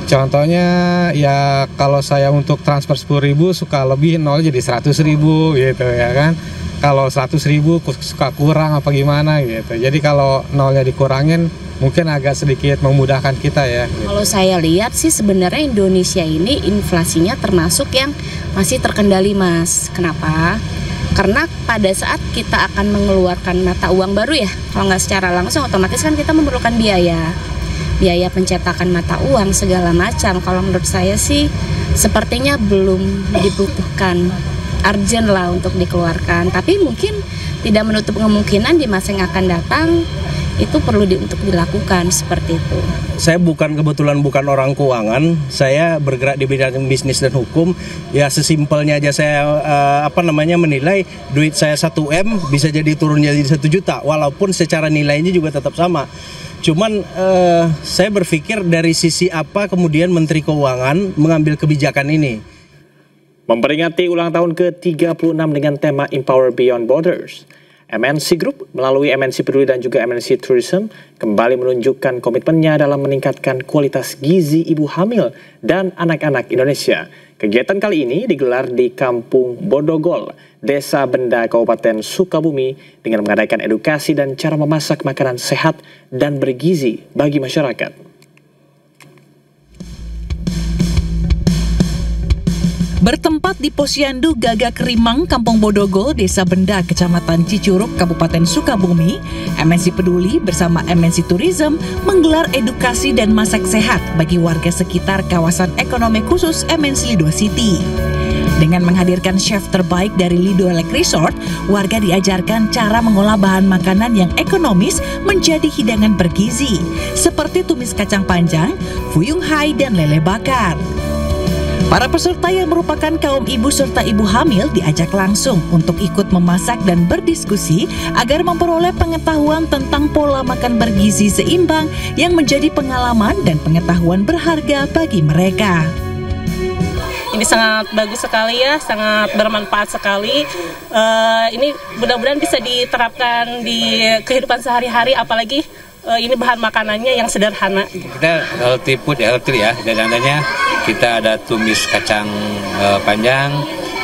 Contohnya ya kalau saya untuk transfer 10.000 suka lebih, nol jadi 100.000 gitu ya kan. Kalau 100.000 suka kurang apa gimana gitu. Jadi kalau nolnya dikurangin mungkin agak sedikit memudahkan kita ya. Kalau saya lihat sih sebenarnya Indonesia ini inflasinya termasuk yang masih terkendali, Mas. Kenapa? Karena pada saat kita akan mengeluarkan mata uang baru ya, kalau nggak secara langsung otomatis kan kita memerlukan biaya pencetakan mata uang segala macam. Kalau menurut saya sih sepertinya belum dibutuhkan urgent lah untuk dikeluarkan, tapi mungkin tidak menutup kemungkinan di masa yang akan datang itu perlu untuk dilakukan seperti itu. Saya kebetulan bukan orang keuangan, saya bergerak di bidang bisnis dan hukum. Ya sesimpelnya aja saya menilai duit saya 1M bisa jadi turun jadi 1 juta, walaupun secara nilainya juga tetap sama. Cuman saya berpikir dari sisi apa kemudian Menteri Keuangan mengambil kebijakan ini. Memperingati ulang tahun ke-36 dengan tema Empower Beyond Borders, MNC Group melalui MNC Peduli dan juga MNC Tourism kembali menunjukkan komitmennya dalam meningkatkan kualitas gizi ibu hamil dan anak-anak Indonesia. Kegiatan kali ini digelar di Kampung Bodogol, Desa Benda, Kabupaten Sukabumi dengan mengadakan edukasi dan cara memasak makanan sehat dan bergizi bagi masyarakat. Bertempat di Posyandu Gagak Kerimang, Kampung Bodogol, Desa Benda, Kecamatan Cicurug, Kabupaten Sukabumi, MNC Peduli bersama MNC Tourism menggelar edukasi dan masak sehat bagi warga sekitar kawasan ekonomi khusus MNC Lido City. Dengan menghadirkan chef terbaik dari Lido Lake Resort, warga diajarkan cara mengolah bahan makanan yang ekonomis menjadi hidangan bergizi, seperti tumis kacang panjang, fuyung hai, dan lele bakar. Para peserta yang merupakan kaum ibu serta ibu hamil diajak langsung untuk ikut memasak dan berdiskusi agar memperoleh pengetahuan tentang pola makan bergizi seimbang yang menjadi pengalaman dan pengetahuan berharga bagi mereka. Ini sangat bagus sekali ya, sangat bermanfaat sekali. Ini mudah-mudahan bisa diterapkan di kehidupan sehari-hari, apalagi ini bahan makanannya yang sederhana. Kita healthy food ya, healthy ya. Dan andanya kita ada tumis kacang panjang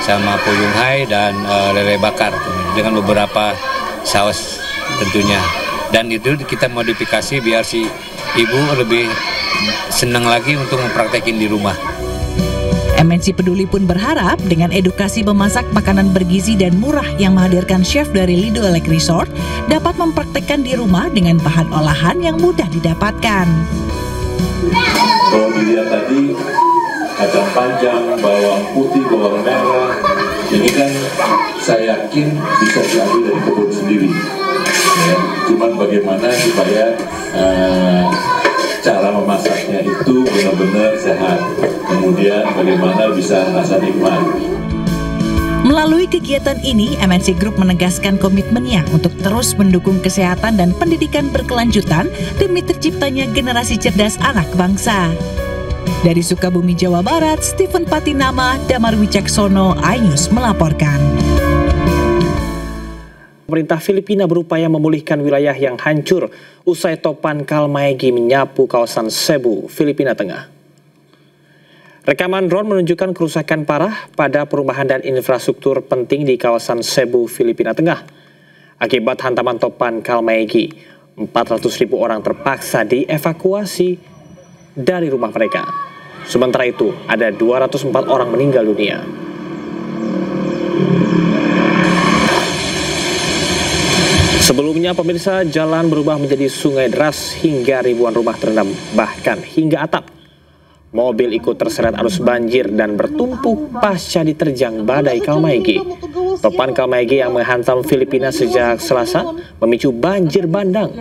sama fuyung hai dan lele bakar dengan beberapa saus tentunya. Dan itu kita modifikasi biar si ibu lebih senang lagi untuk mempraktekin di rumah. MNC Peduli pun berharap dengan edukasi memasak makanan bergizi dan murah yang menghadirkan chef dari Lido Lake Resort dapat mempraktekkan di rumah dengan bahan olahan yang mudah didapatkan. Kalau dilihat tadi, kacang panjang, bawang putih, bawang merah, ini kan saya yakin bisa diambil dari kebun sendiri. Ya, cuman bagaimana supaya cara memasaknya itu benar-benar sehat, kemudian bagaimana bisa rasa nikmat. Melalui kegiatan ini, MNC Group menegaskan komitmennya untuk terus mendukung kesehatan dan pendidikan berkelanjutan demi terciptanya generasi cerdas anak bangsa. Dari Sukabumi, Jawa Barat, Stephen Patinama, Damar Wicaksono, iNews melaporkan. Pemerintah Filipina berupaya memulihkan wilayah yang hancur usai topan Kalmaegi menyapu kawasan Cebu, Filipina Tengah. Rekaman drone menunjukkan kerusakan parah pada perumahan dan infrastruktur penting di kawasan Cebu, Filipina Tengah. Akibat hantaman topan Kalmaegi, 400.000 orang terpaksa dievakuasi dari rumah mereka. Sementara itu, ada 204 orang meninggal dunia. Sebelumnya, pemirsa, jalan berubah menjadi sungai deras hingga ribuan rumah terendam, bahkan hingga atap. Mobil ikut terseret arus banjir dan bertumpuk pasca diterjang badai Kalmaegi. Topan Kalmaegi yang menghantam Filipina sejak Selasa memicu banjir bandang.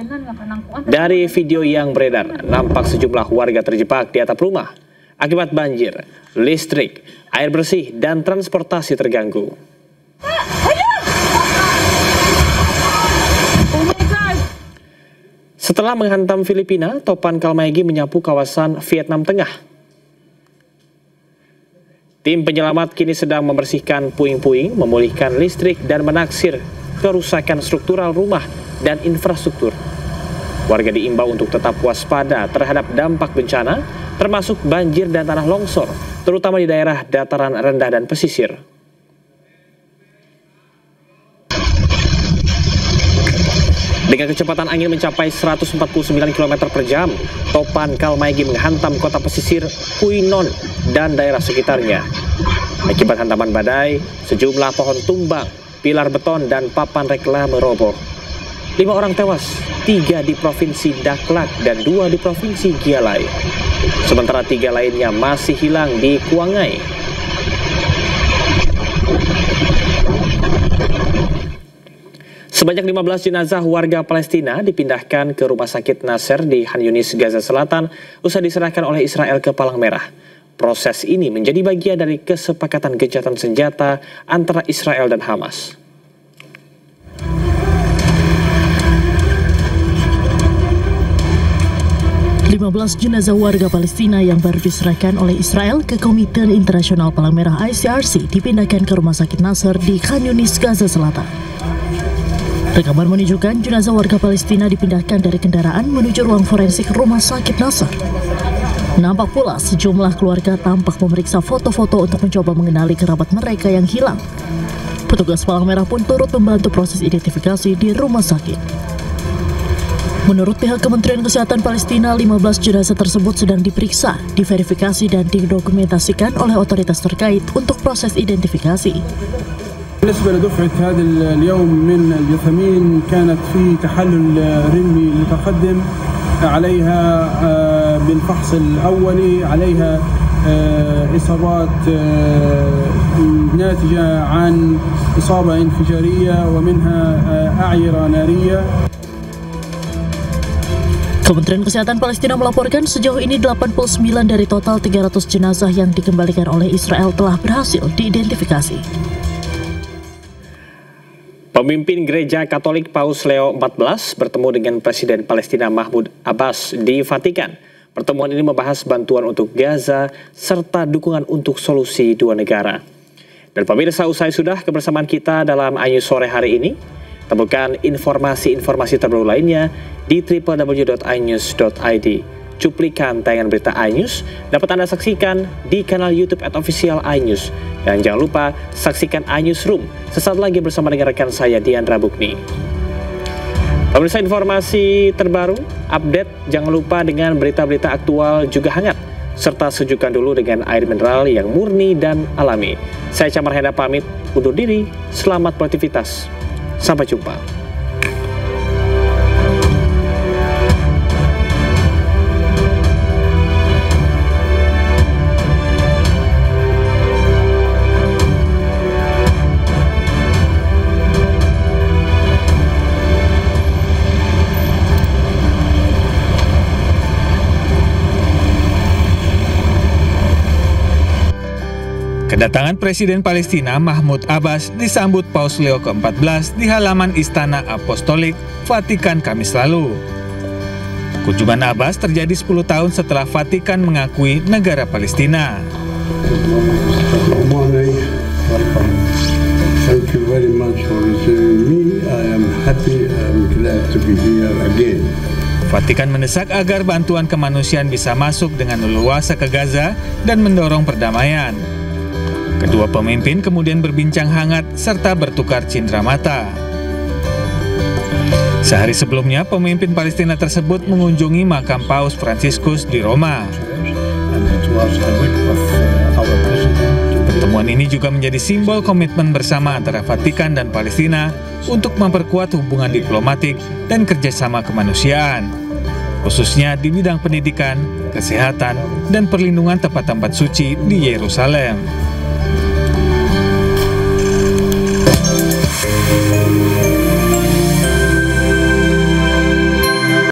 Dari video yang beredar, nampak sejumlah warga terjebak di atap rumah. Akibat banjir, listrik, air bersih, dan transportasi terganggu. Setelah menghantam Filipina, topan Kalmaegi menyapu kawasan Vietnam Tengah. Tim penyelamat kini sedang membersihkan puing-puing, memulihkan listrik, dan menaksir kerusakan struktural rumah dan infrastruktur. Warga diimbau untuk tetap waspada terhadap dampak bencana, termasuk banjir dan tanah longsor, terutama di daerah dataran rendah dan pesisir. Dengan kecepatan angin mencapai 149 km per jam, topan Kalmaegi menghantam kota pesisir Puinon dan daerah sekitarnya. Akibat hantaman badai, sejumlah pohon tumbang, pilar beton dan papan reklame roboh. 5 orang tewas, 3 di Provinsi Daklak dan 2 di Provinsi Gialai. Sementara 3 lainnya masih hilang di Kuangai. Sebanyak 15 jenazah warga Palestina dipindahkan ke Rumah Sakit Nasser di Khan Yunis, Gaza Selatan, usai diserahkan oleh Israel ke Palang Merah. Proses ini menjadi bagian dari kesepakatan gencatan senjata antara Israel dan Hamas. Jenazah warga Palestina yang baru diserahkan oleh Israel ke Komite Internasional Palang Merah ICRC dipindahkan ke Rumah Sakit Nasser di Khan Yunis, Gaza Selatan. Rekaman menunjukkan jenazah warga Palestina dipindahkan dari kendaraan menuju ruang forensik Rumah Sakit Nasser. Nampak pula sejumlah keluarga tampak memeriksa foto-foto untuk mencoba mengenali kerabat mereka yang hilang. Petugas Palang Merah pun turut membantu proses identifikasi di rumah sakit. Menurut pihak Kementerian Kesehatan Palestina, 15 jenazah tersebut sedang diperiksa, diverifikasi dan didokumentasikan oleh otoritas terkait untuk proses identifikasi. بالنسبة لدفعة هذا اليوم من الجثمين كانت في تحلل رمي متقدم عليها بالفحص الأولي عليها إصابات ناتجة عن إصابة انفجارية ومنها أعيرة نارية. Kementerian Kesehatan Palestina melaporkan sejauh ini 89 dari total 300 jenazah yang dikembalikan oleh Israel telah berhasil diidentifikasi. Pemimpin Gereja Katolik Paus Leo XIV bertemu dengan Presiden Palestina Mahmud Abbas di Vatikan. Pertemuan ini membahas bantuan untuk Gaza serta dukungan untuk solusi dua negara. Dan pemirsa, usai sudah kebersamaan kita dalam iNews sore hari ini. Temukan informasi-informasi terbaru lainnya di www.inews.id. Cuplikan tayangan berita iNews dapat Anda saksikan di kanal YouTube @official iNews. Dan jangan lupa saksikan iNewsroom sesaat lagi bersama dengan rekan saya Diandra Bukni. Pemirsa, informasi terbaru, update, jangan lupa dengan berita-berita aktual juga hangat, serta sejukkan dulu dengan air mineral yang murni dan alami. Saya Camar Henda pamit undur diri, selamat beraktivitas, sampai jumpa. Kedatangan Presiden Palestina Mahmud Abbas disambut Paus Leo ke-14 di halaman Istana Apostolik Vatikan Kamis lalu. Kunjungan Abbas terjadi 10 tahun setelah Vatikan mengakui negara Palestina. Thank you very much for receiving me. I am happy and glad to be here again. Vatikan mendesak agar bantuan kemanusiaan bisa masuk dengan leluasa ke Gaza dan mendorong perdamaian. Kedua pemimpin kemudian berbincang hangat serta bertukar cindera mata. Sehari sebelumnya, pemimpin Palestina tersebut mengunjungi makam Paus Fransiskus di Roma. Pertemuan ini juga menjadi simbol komitmen bersama antara Vatikan dan Palestina untuk memperkuat hubungan diplomatik dan kerjasama kemanusiaan, khususnya di bidang pendidikan, kesehatan, dan perlindungan tempat-tempat suci di Yerusalem.